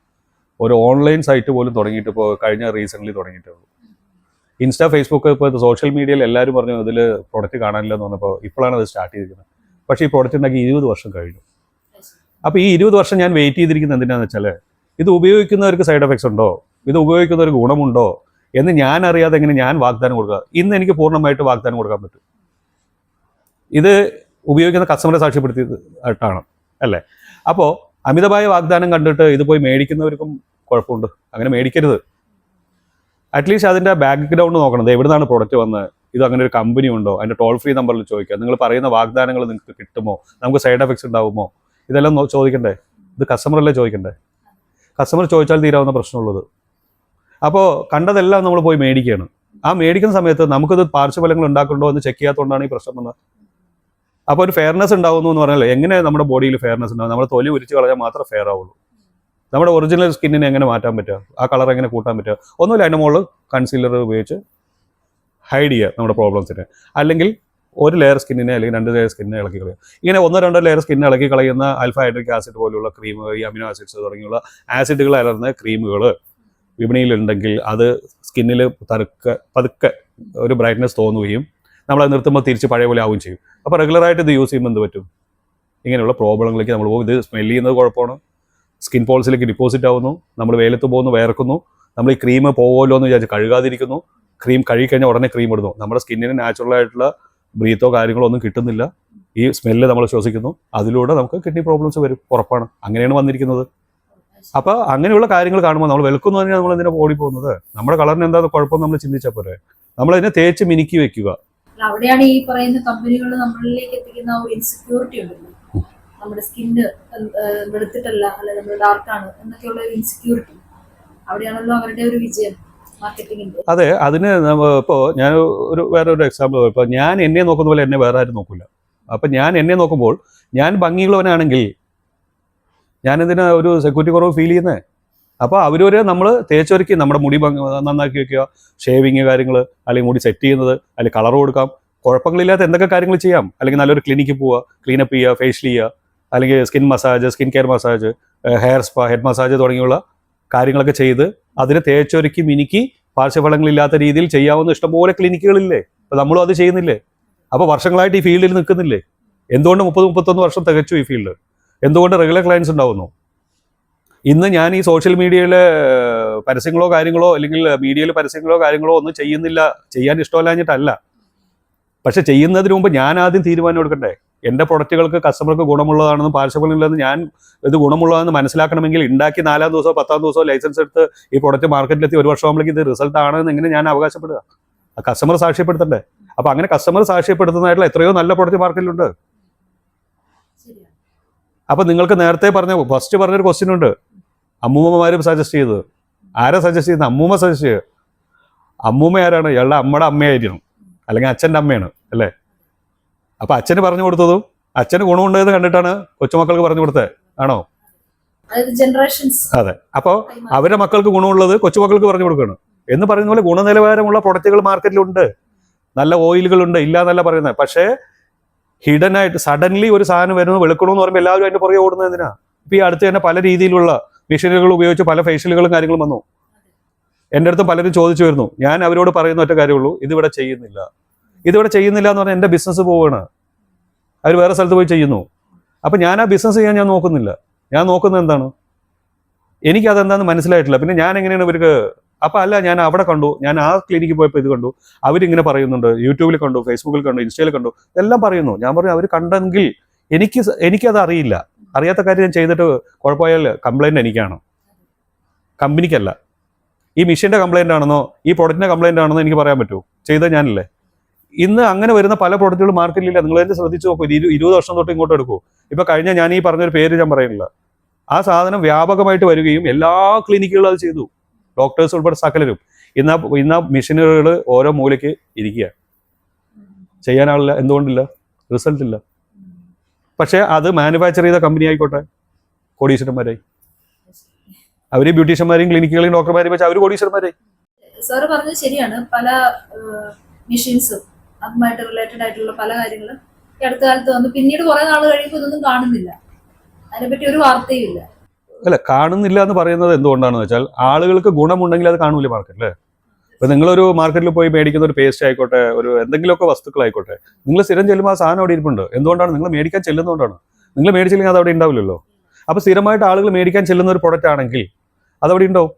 ഒരു ഓൺലൈൻ സൈറ്റ് പോലും തുടങ്ങിയിട്ട് ഇപ്പോൾ കഴിഞ്ഞ റീസെൻ്റ്ലി തുടങ്ങിയിട്ടുള്ളൂ. ഇൻസ്റ്റാ, ഫേസ്ബുക്ക്, ഇപ്പോൾ സോഷ്യൽ മീഡിയയിൽ എല്ലാവരും പറഞ്ഞു ഇതിൽ പ്രൊഡക്റ്റ് കാണാനില്ല എന്ന് പറഞ്ഞപ്പോൾ ഇപ്പോഴാണ് അത് സ്റ്റാർട്ട് ചെയ്തിരിക്കുന്നത്. പക്ഷേ ഈ പ്രൊഡക്റ്റ് ഉണ്ടാക്കി 20 വർഷം കഴിഞ്ഞു. അപ്പോൾ ഈ 20 വർഷം ഞാൻ വെയിറ്റ് ചെയ്തിരിക്കുന്നത് എന്തിനാണെന്ന് വെച്ചാൽ ഇത് ഉപയോഗിക്കുന്നവർക്ക് സൈഡ് എഫക്ട്സ് ഉണ്ടോ, ഇത് ഉപയോഗിക്കുന്നവർക്ക് ഗുണമുണ്ടോ എന്ന് ഞാൻ അറിയാതെ എങ്ങനെ ഞാൻ വാഗ്ദാനം കൊടുക്കുക. ഇന്ന് എനിക്ക് പൂർണ്ണമായിട്ട് വാഗ്ദാനം കൊടുക്കാൻ പറ്റും. ഇത് ഉപയോഗിക്കുന്ന കസ്റ്റമറെ സാക്ഷ്യപ്പെടുത്തിയിട്ടാണ് അല്ലേ. അപ്പോൾ അമിതമായ വാഗ്ദാനം കണ്ടിട്ട് ഇത് പോയി മേടിക്കുന്നവർക്കും കുഴപ്പമുണ്ട്. അങ്ങനെ മേടിക്കരുത്. അറ്റ്ലീസ്റ്റ് അതിൻ്റെ ബാക്ക്ഗ്രൗണ്ട് നോക്കണം. എവിടെ നിന്നാണ് പ്രൊഡക്റ്റ് വന്നത്, ഇത് അങ്ങനെ ഒരു കമ്പനി ഉണ്ടോ, അതിൻ്റെ ടോൾ ഫ്രീ നമ്പറിൽ ചോദിക്കുക, നിങ്ങൾ പറയുന്ന വാഗ്ദാനങ്ങൾ നിങ്ങൾക്ക് കിട്ടുമോ, നമുക്ക് സൈഡ് എഫക്ട്സ് ഉണ്ടാവുമോ, ഇതെല്ലാം ചോദിക്കണ്ടേ? ഇത് കസ്റ്റമറല്ലേ ചോദിക്കണ്ടേ? കസ്റ്റമർ ചോദിച്ചാൽ തീരാവുന്ന പ്രശ്നമുള്ളത്. അപ്പോൾ കണ്ടതെല്ലാം നമ്മൾ പോയി മേടിക്കുകയാണ്. ആ മേടിക്കുന്ന സമയത്ത് നമുക്കത് പാർശ്വഫലങ്ങൾ ഉണ്ടാക്കുന്നുണ്ടോ എന്ന് ചെക്ക് ചെയ്യാത്തതുകൊണ്ടാണ് ഈ പ്രശ്നം വന്നത്. അപ്പോൾ ഒരു ഫെയർനെസ് ഉണ്ടാവുന്നു എന്ന് പറഞ്ഞാൽ എങ്ങനെ നമ്മുടെ ബോഡിയിൽ ഫെയർനെസ് ഉണ്ടാവും? നമ്മുടെ തൊലി ഉരിച്ച് കളഞ്ഞാൽ മാത്രമേ ഫെയർ ആവുള്ളൂ. നമ്മുടെ ഒറിജിനൽ സ്കിന്നിനെ എങ്ങനെ മാറ്റാൻ പറ്റുക, ആ കളർ എങ്ങനെ കൂട്ടാൻ പറ്റുക? ഒന്നുമില്ല, അതിൻ്റെ മുകളിൽ കൺസീലർ ഉപയോഗിച്ച് ഹൈഡ് ചെയ്യുക നമ്മുടെ പ്രോബ്ലംസിനെ. അല്ലെങ്കിൽ ഒരു ലെയർ സ്കിന്നിനെ അല്ലെങ്കിൽ 2 ലെയർ സ്കിന്നിനെ ഇളക്കി കളയുക. ഇങ്ങനെ 1-2 ലെയർ സ്കിന്നിനെ ഇളക്കി കളയുന്ന ആൽഫ ഹൈഡ്രിക് ആസിഡ് പോലുള്ള ക്രീമുകൾ, ഈ അമിനോ ആസിഡ്സ് തുടങ്ങിയുള്ള ആസിഡുകൾ അലർന്ന ക്രീമുകൾ വിപണിയിലുണ്ടെങ്കിൽ അത് സ്കിന്നിൽ പതുക്കെ ഒരു ബ്രൈറ്റ്നസ് തോന്നുകയും നമ്മളത് നിർത്തുമ്പോൾ തിരിച്ച് പഴയ പോലെ ആവുകയും ചെയ്യും. അപ്പോൾ റെഗുലറായിട്ട് ഇത് യൂസ് ചെയ്യുമ്പോൾ എന്ത് പറ്റും? ഇങ്ങനെയുള്ള പ്രോബ്ലങ്ങളിലേക്ക് നമ്മൾ പോകും. ഇത് സ്മെൽ ചെയ്യുന്നത് കുഴപ്പമാണ്, സ്കിൻ പോൾസിലേക്ക് ഡിപ്പോസിറ്റ് ആവുന്നു, നമ്മൾ വെയിലത്ത് പോകുന്നു, വേർക്കുന്നു, നമ്മൾ ഈ ക്രീം പോകുമല്ലോ എന്ന് വിചാരിച്ച് കഴുകാതിരിക്കുന്നു, ക്രീം കഴുകിക്കഴിഞ്ഞാൽ ഉടനെ ക്രീം ഇടുന്നു, നമ്മുടെ സ്കിന്നിന് നാച്ചുറലായിട്ടുള്ള ബ്രീത്തോ കാര്യങ്ങളോ ഒന്നും കിട്ടുന്നില്ല, ഈ സ്മെല്ല് നമ്മൾ ശ്വസിക്കുന്നു, അതിലൂടെ നമുക്ക് കിഡ്നി പ്രോബ്ലംസ് വരും, ഉറപ്പാണ്. അങ്ങനെയാണ് വന്നിരിക്കുന്നത്. അപ്പോൾ അങ്ങനെയുള്ള കാര്യങ്ങൾ കാണുമ്പോൾ നമ്മൾ വെളുക്കുന്നു പറഞ്ഞാൽ നമ്മൾ എന്തിനാ ഓടി പോകുന്നത്? നമ്മുടെ കളറിന് എന്താ കുഴപ്പം നമ്മൾ ചിന്തിച്ചാൽ പോരെ? നമ്മളതിനെ തേച്ച് മിനുക്കി വെക്കുക. അവിടെയാണ് ഈ പറയുന്ന കമ്പനികൾ നമ്മളിലേക്ക് എത്തിക്കുന്ന ഒരു ഇൻസെക്യൂരിറ്റി ഉണ്ടല്ലോ, നമ്മുടെ സ്കിന്ന് വെളുത്തിട്ടല്ല അല്ലെ നമ്മൾ ഡാർക്കാണ് എന്നൊക്കെയുള്ള ഒരു ഇൻസെക്യൂരിറ്റി. അവിടെയാണല്ലോ അവരുടെ ഒരു വിജയം മാർക്കറ്റിംഗിന്റെ. അതെ, അതിന് ഇപ്പോൾ ഞാൻ വേറൊരു എക്സാമ്പിൾ. ഇപ്പോൾ ഞാൻ എന്നെ നോക്കുന്ന പോലെ എന്നെ വേറെ ആരും നോക്കില്ല. അപ്പം ഞാൻ എന്നെ നോക്കുമ്പോൾ ഞാൻ ഭംഗിയുള്ളവനാണെങ്കിൽ ഞാൻ എന്തിനാ ഒരു സെക്യൂരിറ്റി കുറവ് ഫീൽ ചെയ്യുന്നത്? അപ്പോൾ അവരൊരു നമ്മൾ തേച്ചൊരുക്കി നമ്മുടെ മുടി നന്നാക്കി വെക്കുക, ഷേവിങ് കാര്യങ്ങൾ, അല്ലെങ്കിൽ മുടി സെറ്റ് ചെയ്യുന്നത്, അല്ലെങ്കിൽ കളർ കൊടുക്കാം, കുഴപ്പങ്ങളില്ലാത്ത എന്തൊക്കെ കാര്യങ്ങൾ ചെയ്യാം. അല്ലെങ്കിൽ നല്ലൊരു ക്ലിനിക്കിൽ പോവുക, ക്ലീനപ്പ് ചെയ്യുക, ഫേഷ്യൽ ചെയ്യുക, അല്ലെങ്കിൽ skin massage, skin care massage, hair spa, head massage തുടങ്ങിയുള്ള കാര്യങ്ങളൊക്കെ ചെയ്ത് അതിനെ തേച്ചൊരുക്കി മിനുക്കി പാർശ്വഫലങ്ങളില്ലാത്ത രീതിയിൽ ചെയ്യാവുന്ന ഇഷ്ടംപോലെ ക്ലിനിക്കുകളില്ലേ? അപ്പോൾ നമ്മളും അത് ചെയ്യുന്നില്ലേ? അപ്പോൾ വർഷങ്ങളായിട്ട് ഈ ഫീൽഡിൽ നിൽക്കുന്നില്ലേ? എന്തുകൊണ്ട് 30-31 വർഷം തികച്ചു ഈ ഫീൽഡ്? എന്തുകൊണ്ട് റെഗുലർ ക്ലയൻസ് ഉണ്ടാവുന്നു? ഇന്ന് ഞാൻ ഈ സോഷ്യൽ മീഡിയയിലെ പരസ്യങ്ങളോ കാര്യങ്ങളോ അല്ലെങ്കിൽ മീഡിയയിൽ പരസ്യങ്ങളോ കാര്യങ്ങളോ ഒന്നും ചെയ്യുന്നില്ല, ചെയ്യാൻ ഇഷ്ടമല്ലാഞ്ഞിട്ടല്ല. പക്ഷെ ചെയ്യുന്നതിന് മുമ്പ് ഞാൻ ആദ്യം തീരുമാനം എടുക്കണ്ടേ? എൻ്റെ പ്രൊഡക്റ്റുകൾക്ക് കസ്റ്റമർക്ക് ഗുണമുള്ളതാണെന്നും പാർശ്വഫലമില്ലെന്ന് ഞാൻ ഇത് ഗുണമുള്ളതെന്ന് മനസ്സിലാക്കണമെങ്കിൽ ഉണ്ടാക്കി 4-ാം ദിവസമോ 10-ാം ദിവസമോ ലൈസൻസ് എടുത്ത് ഈ പ്രൊഡക്റ്റ് മാർക്കറ്റിലെത്തി 1 വർഷമാകുമ്പോഴേക്ക് ഇത് റിസൾട്ട് ആണെന്ന് എങ്ങനെ ഞാൻ അവകാശപ്പെടുക? ആ കസ്റ്റമർ സാക്ഷ്യപ്പെടുത്തണ്ടേ? അപ്പോൾ അങ്ങനെ കസ്റ്റമർ സാക്ഷ്യപ്പെടുത്തുന്നതായിട്ടുള്ള എത്രയോ നല്ല പ്രൊഡക്റ്റ് മാർക്കറ്റിലുണ്ട്. അപ്പോൾ നിങ്ങൾക്ക് നേരത്തെ ഫസ്റ്റ് പറഞ്ഞൊരു ക്വസ്റ്റ്യൻ ഉണ്ട്, അമ്മൂമ്മമാരും സജസ്റ്റ് ചെയ്തത്. ആരാ സജസ്റ്റ് ചെയ്യുന്നത്? അമ്മൂമ്മ സജസ്റ്റ് ചെയ്യുക. അമ്മൂമ്മ ആരാണ്? ഇയാളുടെ അമ്മയുടെ അമ്മയായിരിക്കണം, അല്ലെങ്കിൽ അച്ഛൻ്റെ അമ്മയാണ് അല്ലേ? അപ്പോൾ അച്ഛന് പറഞ്ഞു കൊടുത്തതും അച്ഛന് ഗുണമുണ്ടെന്ന് കണ്ടിട്ടാണ് കൊച്ചുമക്കൾക്ക് പറഞ്ഞു കൊടുത്തത് ആണോ? അതെ. അപ്പോൾ അവരുടെ മക്കൾക്ക് ഗുണമുള്ളത് കൊച്ചുമക്കൾക്ക് പറഞ്ഞു കൊടുക്കണം എന്ന് പറയുന്ന പോലെ ഗുണനിലവാരമുള്ള പ്രൊഡക്റ്റുകൾ മാർക്കറ്റിലുണ്ട്, നല്ല ഓയിലുകളുണ്ട്, ഇല്ല എന്നല്ല പറയുന്നത്. പക്ഷേ ഹിഡൻ ആയിട്ട് സഡൻലി ഒരു സാധനം വരുന്നത് വെളുക്കണമെന്ന് പറയുമ്പോൾ എല്ലാവരും അതിൻ്റെ പുറകെ ഓടുന്നതിനാ. ഇപ്പോൾ ഈ അടുത്ത് തന്നെ പല രീതിയിലുള്ള മെഷീനുകൾ ഉപയോഗിച്ച് പല ഫേഷ്യലുകളും കാര്യങ്ങളും വന്നു. എൻ്റെ അടുത്ത് പലരും ചോദിച്ചു വരുന്നു. ഞാൻ അവരോട് പറയുന്ന ഒറ്റ കാര്യമുള്ളൂ, ഇതിവിടെ ചെയ്യുന്നില്ല എന്ന് പറഞ്ഞാൽ എൻ്റെ ബിസിനസ് പോവുകയാണ്. അവർ വേറെ സ്ഥലത്ത് പോയി ചെയ്യുന്നു. അപ്പം ഞാൻ ആ ബിസിനസ് ചെയ്യാൻ ഞാൻ നോക്കുന്നില്ല. ഞാൻ നോക്കുന്നത് എന്താണ്? എനിക്കതെന്താണെന്ന് മനസ്സിലായിട്ടില്ല. പിന്നെ ഞാൻ എങ്ങനെയാണ് ഇവർക്ക്? അപ്പം അല്ല, ഞാൻ അവിടെ കണ്ടു, ഞാൻ ആ ക്ലിനിക്കിൽ പോയപ്പോൾ ഇത് കണ്ടു, അവരിങ്ങനെ പറയുന്നുണ്ട്, യൂട്യൂബിൽ കണ്ടു, ഫേസ്ബുക്കിൽ കണ്ടു, ഇൻസ്റ്റയിൽ കണ്ടു, എല്ലാം പറയുന്നു. ഞാൻ പറഞ്ഞു അവർ കണ്ടെങ്കിൽ എനിക്കത് അറിയില്ല. അറിയാത്ത കാര്യം ഞാൻ ചെയ്തിട്ട് കുഴപ്പമായാൽ കംപ്ലൈൻറ്റ് എനിക്കാണ്, കമ്പനിക്കല്ല. ഈ മെഷീൻ്റെ കംപ്ലൈൻ്റ് ആണെന്നോ ഈ പ്രൊഡക്റ്റിൻ്റെ കംപ്ലൈൻ്റ് ആണെന്നോ എനിക്ക് പറയാൻ പറ്റുമോ? ചെയ്തത് ഞാനല്ലേ. ഇന്ന് അങ്ങനെ വരുന്ന പല പ്രൊഡക്റ്റുകളും മാർക്കറ്റിലില്ല. നിങ്ങൾ തന്നെ ശ്രദ്ധിച്ച് നോക്കൂ. 20 വർഷം തൊട്ട് ഇങ്ങോട്ട് എടുക്കൂ. ഇപ്പോൾ കഴിഞ്ഞ ഞാൻ ഈ പറഞ്ഞൊരു പേര് ഞാൻ പറയുന്നില്ല, ആ സാധനം വ്യാപകമായിട്ട് വരികയും എല്ലാ ക്ലിനിക്കുകളും അത് ചെയ്തു, ഡോക്ടേഴ്സ് ഉൾപ്പെടെ സകലരും. ഇന്ന് മെഷീനുകൾ ഓരോ മൂലയ്ക്ക് ഇരിക്കുക, ചെയ്യാനാളില്ല. എന്തുകൊണ്ടില്ല? റിസൾട്ട് ഇല്ല. പക്ഷേ അത് മാനുഫാക്ചർ ചെയ്ത കമ്പനി ആയിക്കോട്ടെ, കോടീശ്വരന്മാരായി. അവർ ബ്യൂട്ടീഷ്യന്മാരെയും ക്ലിനിക്കുകളെയും ഡോക്ടർമാരെയും വെച്ച് അവർ കോടീശ്വരന്മാരായി. സാറ് പറഞ്ഞത് ശരിയാണ്. പല മെഷീൻസും അതുമായിട്ട് റിലേറ്റഡ് ആയിട്ടുള്ള പല കാര്യങ്ങളും ഈ അടുത്ത കാലത്ത് വന്നു. പിന്നീട് കുറെ നാൾ കഴിയുമ്പോൾ ഇതൊന്നും കാണുന്നില്ല, അതിനെപ്പറ്റി ഒരു വാർത്തയും ഇല്ല. അല്ല, കാണുന്നില്ല എന്ന് പറയുന്നത് എന്തുകൊണ്ടാണെന്ന് വെച്ചാൽ ആളുകൾക്ക് ഗുണമുണ്ടെങ്കിൽ അത് കാണൂലേ മാർക്കറ്റിൽ. ഇപ്പം നിങ്ങളൊരു മാർക്കറ്റിൽ പോയി മേടിക്കുന്ന ഒരു പേസ്റ്റ് ആയിക്കോട്ടെ, ഒരു എന്തെങ്കിലുമൊക്കെ വസ്തുക്കളായിക്കോട്ടെ, നിങ്ങൾ സ്ഥിരം ചെല്ലുമ്പോൾ ആ സാധനം അവിടെ ഇരിപ്പുണ്ട്. എന്തുകൊണ്ടാണ്? നിങ്ങൾ മേടിക്കാൻ ചെല്ലുന്നതുകൊണ്ടാണ്. നിങ്ങൾ മേടിച്ചില്ലെങ്കിൽ അത് അവിടെ ഉണ്ടാവില്ലല്ലോ. അപ്പോൾ സ്ഥിരമായിട്ട് ആളുകൾ മേടിക്കാൻ ചെല്ലുന്ന ഒരു പ്രൊഡക്റ്റ് ആണെങ്കിൽ അതവിടെ ഉണ്ടാവും.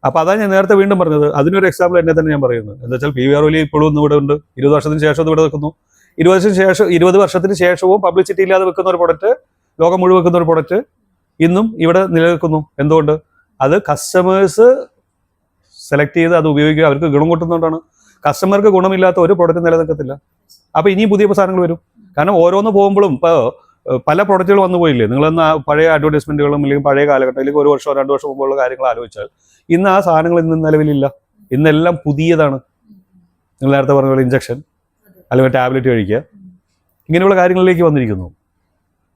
അപ്പോൾ അതാണ് ഞാൻ നേരത്തെ വീണ്ടും പറഞ്ഞത്. അതിനൊരു എക്സാമ്പിൾ എന്നെ തന്നെ ഞാൻ പറയുന്നത് എന്താ വെച്ചാൽ PVR ഓയിൽ ഇപ്പോഴും ഒന്നും ഇവിടെ ഉണ്ട്. 20 വർഷത്തിന് ശേഷം ഇവിടെ വെക്കുന്നു. 20 വർഷത്തിന് ശേഷവും പബ്ലിസിറ്റി ഇല്ലാതെ വെക്കുന്ന ഒരു പ്രൊഡക്റ്റ്, ലോകം മുഴുവൻ വെക്കുന്ന ഒരു പ്രൊഡക്റ്റ് ഇന്നും ഇവിടെ നിലനിൽക്കുന്നു. എന്തുകൊണ്ട്? അത് കസ്റ്റമേഴ്സ് സെലക്ട് ചെയ്ത് അത് ഉപയോഗിക്കുക, അവർക്ക് ഗുണം കിട്ടുന്നതുകൊണ്ടാണ്. കസ്റ്റമർക്ക് ഗുണമില്ലാത്ത ഒരു പ്രോഡക്റ്റ് നിലനിൽക്കത്തില്ല. അപ്പോൾ ഇനിയും പുതിയ സാധനങ്ങൾ വരും. കാരണം ഓരോന്ന് പോകുമ്പോഴും ഇപ്പോൾ പല പ്രോഡക്റ്റുകൾ വന്നു പോയില്ലേ. നിങ്ങളൊന്ന് പഴയ അഡ്വർടൈസ്മെന്റുകളും അല്ലെങ്കിൽ പഴയ കാലഘട്ടം അല്ലെങ്കിൽ 1 വർഷമോ 2 വർഷം മുമ്പുള്ള കാര്യങ്ങൾ ആലോചിച്ചാൽ ഇന്ന് ആ സാധനങ്ങൾ ഇന്ന് നിലവിലില്ല. ഇന്നെല്ലാം പുതിയതാണ്. നിങ്ങൾ നേരത്തെ പറഞ്ഞ പോലെ ഇഞ്ചക്ഷൻ അല്ലെങ്കിൽ ടാബ്ലറ്റ് കഴിക്കുക, ഇങ്ങനെയുള്ള കാര്യങ്ങളിലേക്ക് വന്നിരിക്കുന്നു.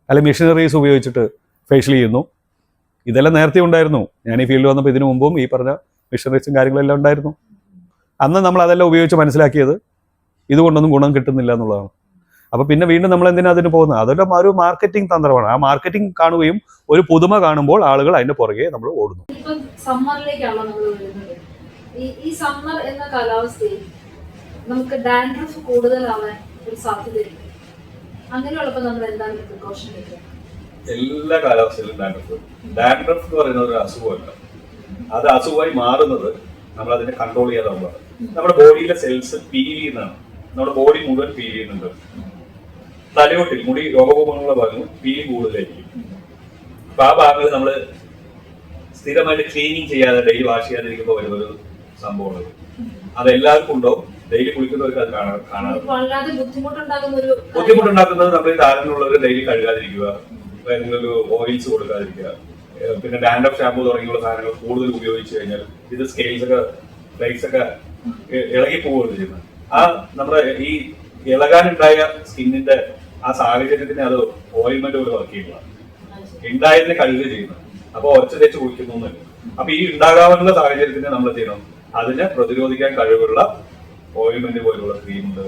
അല്ലെങ്കിൽ മെഷീനറീസ് ഉപയോഗിച്ചിട്ട് ഫേഷ്യൽ ചെയ്യുന്നു. ഇതെല്ലാം നേരത്തെ ഉണ്ടായിരുന്നു. ഞാൻ ഈ ഫീൽഡിൽ വന്നപ്പോൾ ഇതിനു മുമ്പും ഈ പറഞ്ഞ മെഷീനറീസും കാര്യങ്ങളെല്ലാം ഉണ്ടായിരുന്നു. അന്ന് നമ്മൾ അതെല്ലാം ഉപയോഗിച്ച് മനസ്സിലാക്കിയത് ഇതുകൊണ്ടൊന്നും ഗുണം കിട്ടുന്നില്ല എന്നുള്ളതാണ്. അപ്പോൾ പിന്നെ വീണ്ടും നമ്മൾ എന്തിനാണ് അതിന് പോകുന്നത്? അതെല്ലാം ഒരു മാർക്കറ്റിംഗ് തന്ത്രമാണ്. ആ മാർക്കറ്റിംഗ് കാണുകയും ഒരു പുതുമ കാണുമ്പോൾ ആളുകൾ അതിന്റെ പുറകെ നമ്മൾ ഓടുന്നു. ഇപ്പം സമ്മറിലേക്കാണല്ലോ നമ്മൾ വരുന്നത്. ഈ സമ്മർ എന്ന കാലാവസ്ഥയിൽ നമുക്ക് ഡാൻഡ്രഫ് കൂടുതലാവാൻ ഒരു സാധ്യതയുണ്ട്. അങ്ങനെയുള്ളപ്പോൾ നമ്മൾ എന്താണ് പ്രിക്കോഷൻ എടുക്കുക? എല്ലാ കാലാവസ്ഥയിലും ഡാൻഡ്രഫ് എന്ന് പറയുന്ന ഒരു അസുഖമല്ല. അത് അസുഖമായി മാറുന്നത് നമ്മൾ അതിനെ കൺട്രോൾ ചെയ്യാതാവുമ്പോൾ നമ്മുടെ ബോഡിയിലെ സെൽസ് പീൽ ചെയ്യുന്നതാണ്. നമ്മുടെ ബോഡി മുഴുവൻ പീൽ ചെയ്യുന്നുണ്ട്. തലയോട്ടിൽ മുടി രോഗഭൂമങ്ങളുള്ള ഭാഗങ്ങൾ പീലി കൂടുതലായിരിക്കും. അപ്പൊ ആ ഭാഗങ്ങൾ നമ്മൾ സ്ഥിരമായിട്ട് ക്ലീനിങ് ചെയ്യാതെ ഡെയിലി വാഷ് ചെയ്യാതിരിക്കുമ്പോൾ വരുന്നൊരു സംഭവമാണ്. അത് എല്ലാവർക്കും ഉണ്ടാവും. ഡെയിലി കുളിക്കുന്നവർക്ക് അത് കാണാതെ ബുദ്ധിമുട്ടുണ്ടാക്കുന്നത് നമ്മൾ ഈ താരനുള്ളവർ ഡെയിലി കഴുകാതിരിക്കുക, ഓയിൽസ് കൊടുക്കാതിരിക്കുക, പിന്നെ ഡാൻഡ്രഫ് ഷാമ്പൂ തുടങ്ങിയുള്ള സാധനങ്ങൾ കൂടുതൽ ഉപയോഗിച്ച് കഴിഞ്ഞാൽ ഇത് ഫ്ലൈസ് ഒക്കെ ഇളകി പോവുകയാണ് ചെയ്യുന്നത്. ആ നമ്മുടെ ഈ ഇളകാനുണ്ടായ സ്കിന്നിന്റെ ആ സാഹചര്യത്തിന് അത് ഓയിൽമെന്റ് പോലെ വർക്ക് ചെയ്യുക, ഉണ്ടായതിനെ കഴുകുക ചെയ്യുന്നത്. അപ്പൊ ഒച്ച തേച്ച് കുളിക്കുന്നു. അപ്പൊ ഈ ഉണ്ടാകാവുന്ന സാഹചര്യത്തിന് നമ്മൾ ചെയ്യണം, അതിനെ പ്രതിരോധിക്കാൻ കഴിവുള്ള ഓയിൽമെന്റ് പോലുള്ള ക്രീം ഉണ്ട്,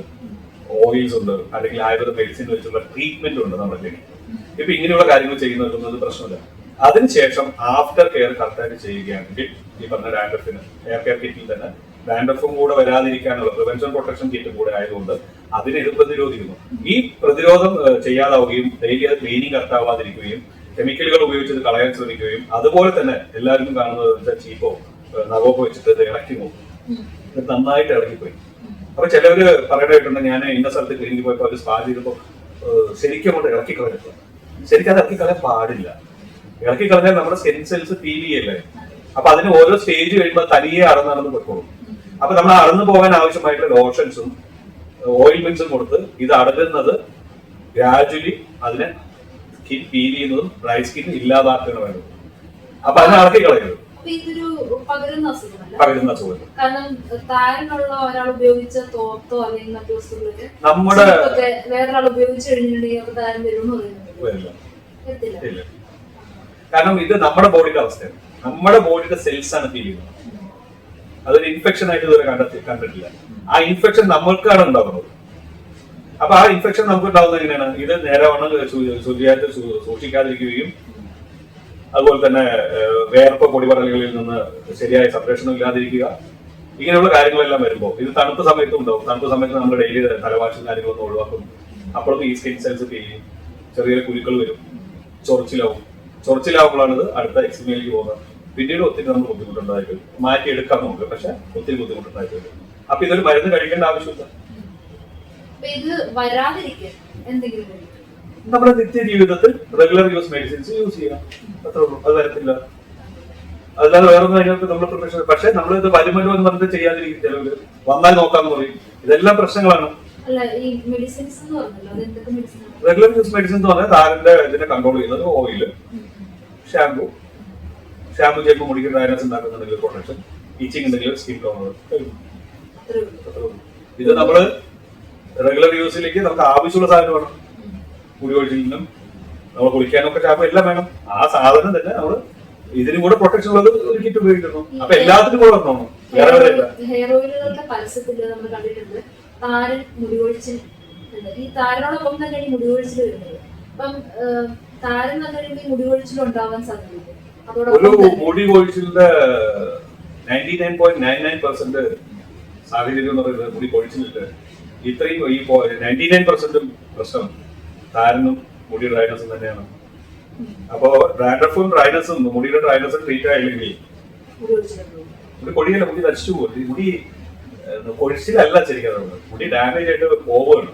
ഓയിൽസ് ഉണ്ട്, അല്ലെങ്കിൽ ആയുർവേദ മെഡിസിൻ വെച്ചുള്ള ട്രീറ്റ്മെന്റ് ഉണ്ട് നമ്മുടെ ക്ലിനിക്. ഇപ്പൊ ഇങ്ങനെയുള്ള കാര്യങ്ങൾ ചെയ്യുന്നത് പ്രശ്നമില്ല. അതിനുശേഷം ആഫ്റ്റർ കെയർ കറക്റ്റായിട്ട് ചെയ്യുകയാണെങ്കിൽ ഈ പറഞ്ഞ ഡാൻഡ്രഫിന് ഹെയർ കെയർ കിറ്റിൽ തന്നെ ഡാൻഡ്രഫും കൂടെ വരാതിരിക്കാനുള്ള പ്രിവെൻഷൻ പ്രൊട്ടക്ഷൻ കിറ്റ് കൂടെ ആയതുകൊണ്ട് അതിനെ ഇത് പ്രതിരോധിക്കുന്നു. ഈ പ്രതിരോധം ചെയ്യാതാവുകയും ഡെയിലി അത് ക്ലീനിങ് കറക്റ്റാവാതിരിക്കുകയും കെമിക്കലുകൾ ഉപയോഗിച്ച് കളയാൻ ശ്രമിക്കുകയും അതുപോലെ തന്നെ എല്ലാവർക്കും കാണുന്നത് ചീപ്പോ നവോപ്പോ വെച്ചിട്ട് ഇത് ഇളക്കി നോക്കും. ഇത് നന്നായിട്ട് ഇളകിപ്പോയി. അപ്പൊ ചിലവര് പറയണായിട്ടുണ്ട്, ഞാൻ ഇന്ന സ്ഥലത്ത് ക്ലീനിക്ക് പോയപ്പോൾ അവർ സ്പാ ചെയ്തപ്പോൾ ശരിക്കും അങ്ങോട്ട് ഇളക്കി കളഞ്ഞിട്ടില്ല. ശരിക്കും അത് ഇളക്കി കളയാൻ പാടില്ല. ഇളക്കി കളഞ്ഞാൽ നമ്മുടെ സ്കിൻ സെൽസ് ഫീൽ ചെയ്യല്ലേ. അപ്പൊ അതിന് ഓരോ സ്റ്റേജ് കഴിയുമ്പോൾ തനിയെ അടന്ന് പൊയ്ക്കോളും. അപ്പൊ നമ്മൾ അടന്നു പോകാൻ ആവശ്യമായിട്ടുള്ള ലോഷൻസും ഓയിൽമെന്റ്സും കൊടുത്ത് ഇത് അടങ്ങുന്നത് ഗ്രാജുവലി അതിനെ സ്കിൻ ഫീൽ ചെയ്യുന്നതും ഡ്രൈ സ്കിൻ ഇല്ലാതാക്കണമായിരുന്നു. അപ്പൊ അതിനെ ഇളക്കി കളയരുത്. പകരുന്ന അസുഖം കാരണം താരനുള്ള ഒരാൾ ഉപയോഗിച്ച തോർത്തോ അല്ലെങ്കിൽ മറ്റു വസ്തുക്കളൊക്കെ നമ്മുടെ വേറൊരാൾ ഉപയോഗിച്ച് കഴിഞ്ഞിട്ടുണ്ടെങ്കിൽ താരം വരുമെന്ന് പറയുന്നത്. കാരണം ഇത് നമ്മുടെ ബോഡിയുടെ അവസ്ഥയാണ്. നമ്മുടെ ബോഡിയുടെ സെൽസ് ആണ് ഫീൽ ചെയ്യുന്നത്. അതൊരു ഇൻഫെക്ഷൻ ആയിട്ട് ഇതുവരെ കണ്ടിട്ടില്ല. ആ ഇൻഫെക്ഷൻ നമ്മൾക്കാണ് ഉണ്ടാകുന്നത്. അപ്പൊ ആ ഇൻഫെക്ഷൻ നമുക്ക് ഉണ്ടാകുന്നത് എങ്ങനെയാണ്? ഇത് നേരവണ്ണം ശുചിയായിട്ട് സൂക്ഷിക്കാതിരിക്കുകയും അതുപോലെ തന്നെ വേർപ്പ് പൊടിപടലുകളിൽ നിന്ന് ശരിയായ സംരക്ഷണം ഇല്ലാതിരിക്കുക, ഇങ്ങനെയുള്ള കാര്യങ്ങളെല്ലാം വരുമ്പോൾ ഇത് തണുത്ത സമയത്തും ഉണ്ടാവും. തണുത്ത സമയത്ത് നമ്മൾ ഡെയിലി തലവാശും കാര്യങ്ങളൊന്നും ഒഴിവാക്കും. അപ്പോഴും ഈ സ്കിൻ സെൽസ് ഫീൽ ചെയ്യും, ചെറിയ കുരുക്കൾ വരും, ചൊറിച്ചിലാവുമ്പോഴാണ് ഇത് അടുത്ത എക്സ്ട്രീമിലേക്ക് പോകുന്നത്. പിന്നീട് ഒത്തിരി നമ്മൾ ബുദ്ധിമുട്ടുണ്ടായിട്ട് മാറ്റിയെടുക്കാം നമുക്ക്, പക്ഷെ ഒത്തിരി ബുദ്ധിമുട്ടുണ്ടായിട്ട് വരും. അപ്പൊ ഇതൊരു മരുന്ന് കഴിക്കേണ്ട ആവശ്യമില്ല. നമ്മുടെ നിത്യ ജീവിതത്തിൽ റെഗുലർ യൂസ് മെഡിസിൻസ് യൂസ് ചെയ്യാം, അത്രേ ഉള്ളൂ. അത് വരത്തില്ല. അല്ലാതെ വേറൊന്നും അതിനകത്ത് നമ്മൾ പ്രിപ്പറേഷൻ. പക്ഷെ നമ്മൾ ഇത് വരുമല്ലോ എന്ന് പറഞ്ഞിട്ട് ചെയ്യാതിരിക്കും. ചിലവര് വന്നാൽ നോക്കാന്ന് പറയും. ഇതെല്ലാം പ്രശ്നങ്ങളാണ്. റെഗുലർ യൂസ് മെഡിസിൻ എന്ന് പറഞ്ഞാൽ താരന്റെ ഇതിനെ കൺട്രോൾ ചെയ്യുന്നത് ഓയില്, ഷാമ്പു ചെയ്യുമ്പോൾ മുടിക്ക് ഡ്രൈനസ് ഉണ്ടാക്കുന്നുണ്ടെങ്കിൽ പ്രൊട്ടക്ഷൻ, ഈച്ചിങ് ഉണ്ടെങ്കിൽ സ്കിൻ ടോണർ. ഇത് നമ്മള് റെഗുലർ യൂസിലേക്ക് നമുക്ക് ആവശ്യമുള്ള സാധനം വേണം. മുടി ഒഴിച്ചിലും നമ്മൾ കുളിക്കാനൊക്കെ ഷാമ്പു എല്ലാം വേണം. ആ സാധനം തന്നെ നമ്മൾ ഇതിനും കൂടെ പ്രൊട്ടക്ഷൻ ഉള്ളത് ഒരു കിറ്റ് ഉപയോഗിക്കുന്നു. അപ്പൊ എല്ലാത്തിനും കൂടെ വന്നോണം. ഹെയർ ഓയിലുകളുടെ പരസ്യത്തിൽ നമ്മൾ കണ്ടിട്ടുണ്ട് താരൻ മുടികൊഴിച്ചിൽ. ഈ താരനോടൊപ്പം തന്നെ ഈ മുടികൊഴിച്ചിൽ വരുന്നത്. അപ്പം താരൻ തന്നെ മുടികൊഴിച്ചിൽ ഉണ്ടാവാൻ സാധ്യതയുണ്ട്. ഒരു മുടി കൊഴിച്ചിലിന്റെ 99.99% സാഹചര്യം എന്ന് പറയുന്നത് മുടി കൊഴിച്ചിലില്ല. ഇത്രയും ഈ 99% പ്രശ്നം താരനും മുടി ഡ്രൈനസും തന്നെയാണ്. അപ്പോ ഡാൻഡ്രഫും ഡ്രൈനസും മുടിയുടെ ഡ്രൈനസും ട്രീറ്റ് ആയില്ലെങ്കിൽ മുടി കൊടിയല്ല, മുടി നശിച്ചു പോകും. മുടി കൊഴിച്ചിലല്ല ശരിക്കും, മുടി ഡാമേജ് ആയിട്ട് പോവുകയാണ്.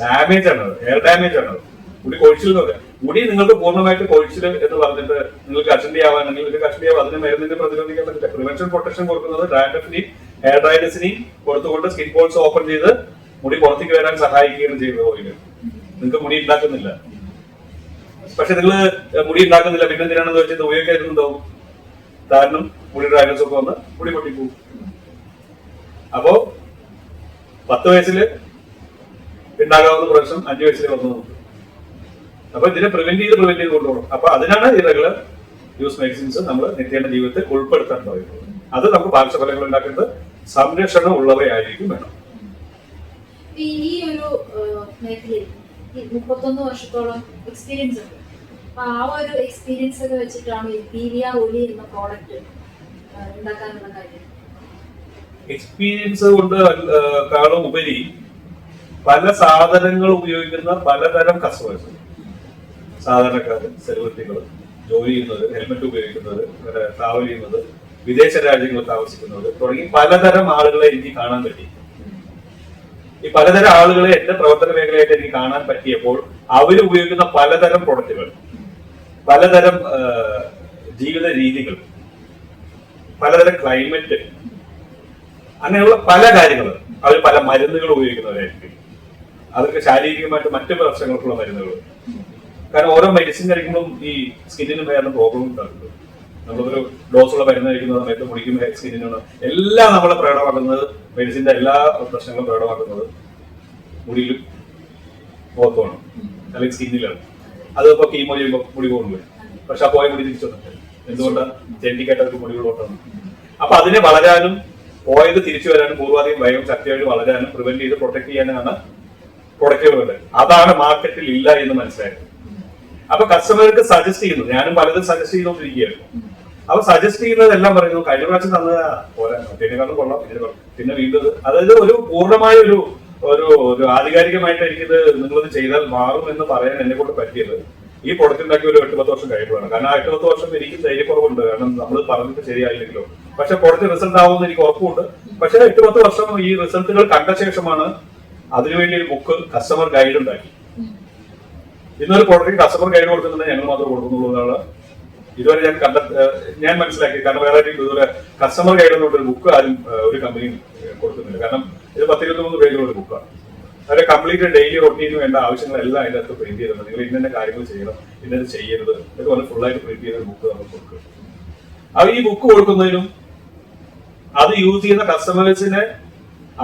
ഡാമേജ് ആണ്, ഹെയർ ഡാമേജ് ആണ് മുടി കൊഴിച്ചിൽ എന്ന് പറയാം. മുടി നിങ്ങൾക്ക് പൂർണ്ണമായിട്ട് കൊഴിച്ചിൽ എന്ന് പറഞ്ഞിട്ട് നിങ്ങൾക്ക് കഷണ്ടി ആവാണെങ്കിൽ ഇത് കഷണ്ടി ആവും. അതിന് മരുന്നിന്റെ പ്രതിരോധിക്കാൻ പറ്റില്ല. പ്രിവെൻഷൻ പ്രൊട്ടക്ഷൻ കൊടുക്കുന്നത് ഡാൻഡ്രഫിനെയും ഹെയർ ഡ്രൈനസിനെയും കൊടുത്തുകൊണ്ട് സ്കിൻ പോൾസ് ഓപ്പൺ ചെയ്ത് മുടി പുറത്തേക്ക് വരാൻ സഹായിക്കുകയാണ് ചെയ്യുന്നത് ഓയില്. നിങ്ങൾക്ക് മുടി ഉണ്ടാക്കുന്നില്ല. പക്ഷെ നിങ്ങൾ മുടി ഉണ്ടാക്കുന്നില്ല, പിന്നെ എന്തിനാണെന്ന് വെച്ചാൽ ഉപയോഗിക്കാതിരുന്നുണ്ടാവും. കാരണം മുടി ഡ്രൈനസ് ഒക്കെ വന്ന് മുടി പൊട്ടിപ്പോകും. അപ്പോ 10 വയസ്സിൽ ഉണ്ടാകാവുന്ന പ്രശ്നം 5 വയസ്സിൽ വന്നു നോക്കും. അപ്പൊ ഇതിനെ പ്രിവെന്റ് ചെയ്ത് കൊണ്ടുപോകണം. അപ്പൊ അതിനാണ് ഈ റെഗുലർ യൂസ് മെഡിസിൻസ് നമ്മൾ നിത്യേന ജീവിതത്തിൽ ഉൾപ്പെടുത്താൻ പറയുന്നത്. അത് നമുക്ക് പാർശ്വഫലങ്ങൾ ഉണ്ടാക്കുന്നത് സംരക്ഷണം ഉള്ളവയായിരിക്കും വേണം. ഈ ഒരു മേഖലയിൽ 31 വർഷത്തോളം എക്സ്പീരിയൻസ് ഉണ്ട്. അപ്പൊ ആ ഒരു എക്സ്പീരിയൻസ് ഒക്കെ വെച്ചിട്ടാണ് ഈ പീരിയ ഒലി എന്ന പ്രോഡക്റ്റ് ഉണ്ടാക്കാനുള്ള കാര്യം. എക്സ്പീരിയൻസ് കൊണ്ട് കാളും ഉപരി പല സാധനങ്ങൾ ഉപയോഗിക്കുന്ന പലതരം കസ്റ്റമേഴ്സ്, സാധാരണക്കാര്, സെലിബ്രിറ്റികൾ, ജോലി ചെയ്യുന്നത്, ഹെൽമെറ്റ് ഉപയോഗിക്കുന്നത്, ട്രാവൽ ചെയ്യുന്നത്, വിദേശ രാജ്യങ്ങളിൽ താമസിക്കുന്നത് തുടങ്ങി പലതരം ആളുകളെ എനിക്ക് കാണാൻ പറ്റി. ഈ പലതരം ആളുകളെ എന്റെ പ്രവർത്തന മേഖലയായിട്ട് എനിക്ക് കാണാൻ പറ്റിയപ്പോൾ അവർ ഉപയോഗിക്കുന്ന പലതരം പ്രൊഡക്റ്റുകൾ, പലതരം ജീവിത രീതികൾ, പലതരം ക്ലൈമറ്റ്, അങ്ങനെയുള്ള പല കാര്യങ്ങൾ, അവർ പല മരുന്നുകൾ ഉപയോഗിക്കുന്നവരായിരിക്കും. അവർക്ക് ശാരീരികമായിട്ട് മറ്റു പ്രശ്നങ്ങൾക്കുള്ള മരുന്നുകൾ. കാരണം ഓരോ മെഡിസിൻ കഴിക്കുമ്പോൾ ഈ സ്കിന്നിന് വേറെ പ്രോബ്ലം ഉണ്ടാകുന്നത്. നമ്മളൊരു ഡോസുള്ള മരുന്ന് കഴിക്കുന്ന സമയത്ത് മുടിക്കും സ്കിന്നിനാണ് എല്ലാം നമ്മളെ പ്രകടമാക്കുന്നത്. മെഡിസിന്റെ എല്ലാ പ്രശ്നങ്ങളും പ്രകടമാക്കുന്നത് മുടിയിലും മുഖത്തുമാണ്, അല്ലെങ്കിൽ സ്കിന്നിലാണ്. അത് ഇപ്പൊ കീമോ ചെയ്യുമ്പോൾ മുടി പോകുന്നു. പക്ഷെ ആ പോയ മുടി തിരിച്ചു വന്നിട്ട് എന്തുകൊണ്ടാണ്? ജെനറ്റിക്കായിട്ട് അവർക്ക് മുടികളോട്ടാണ്. അപ്പൊ അതിനെ വളരാനും പോയത് തിരിച്ചു വരാനും പൂർവാധികം വേഗം ശക്തിയായിട്ട് വളരാനും പ്രിവെന്റ് ചെയ്ത് പ്രൊട്ടക്ട് ചെയ്യാനാണ് പ്രൊഡക്റ്റുകളുണ്ട്. അതാണ് മാർക്കറ്റിൽ ഇല്ല എന്ന് മനസ്സിലായത്. അപ്പൊ കസ്റ്റമർക്ക് സജസ്റ്റ് ചെയ്യുന്നു. ഞാനും പലതും സജസ്റ്റ് ചെയ്തുകൊണ്ടിരിക്കുകയാണ്. അപ്പൊ സജസ്റ്റ് ചെയ്യുന്നതെല്ലാം പറയുന്നു കഴിഞ്ഞ പ്രാവശ്യം തന്നത് പോരാ, ഇതിനെക്കാളും കൊള്ളാം, പിന്നെ വീണ്ടും. അതായത് ഒരു പൂർണ്ണമായ ഒരു ഒരു ആധികാരികമായിട്ട് എനിക്കിത് നിങ്ങളിത് ചെയ്താൽ മാറും എന്ന് പറയാൻ എന്നെ കൊണ്ട് പറ്റിയത് ഈ പ്രൊഡക്റ്റ് ഉണ്ടാക്കി ഒരു 8-10 വർഷം കഴിയുമ്പോഴാണ്. കാരണം ആ 8-10 വർഷം എനിക്ക് ധൈര്യക്കുറവുണ്ട്. കാരണം നമ്മൾ പറഞ്ഞിട്ട് ശരിയായില്ലെങ്കിലോ. പക്ഷെ പ്രൊഡക്റ്റ് റിസൾട്ട് ആവുമെന്ന് എനിക്ക് ഉറപ്പുണ്ട്. പക്ഷെ 8-10 വർഷം ഈ റിസൾട്ടുകൾ കണ്ട ശേഷമാണ് അതിനുവേണ്ടി ഒരു ബുക്ക് കസ്റ്റമർ ഗൈഡ് ഉണ്ടാക്കി. ഇന്നൊരു പ്രോഡക്റ്റ് കസ്റ്റമർ ഗൈഡ് കൊടുക്കുന്നുണ്ട്, ഞങ്ങൾ മാത്രം കൊടുക്കുന്നുള്ളതാണ് ഇതുവരെ ഞാൻ മനസ്സിലാക്കി. കാരണം വേറെ ഇതുപോലെ കസ്റ്റമർ ഗൈഡ് എന്നൊരു ബുക്ക് ആരും ഒരു കമ്പനിയും കൊടുക്കുന്നില്ല. കാരണം ഇത് 10-23 പേജുള്ള ഒരു ബുക്കാണ്. അതിന്റെ കംപ്ലീറ്റ് ഡെയിലി റൊട്ടീന് വേണ്ട ആവശ്യങ്ങളെല്ലാം അതിന്റെ അകത്ത് പ്രിന്റ് ചെയ്തിട്ടുണ്ട്. നിങ്ങൾ ഇന്ന കാര്യങ്ങൾ ചെയ്യണം, ഇന്നത് ചെയ്യരുത് ഇതുപോലെ ഫുള്ളായിട്ട് പ്രിന്റ് ചെയ്ത ബുക്ക് നമ്മൾ കൊടുക്കും. അത് ഈ ബുക്ക് കൊടുക്കുന്നതിനും അത് യൂസ് ചെയ്യുന്ന കസ്റ്റമേഴ്സിനെ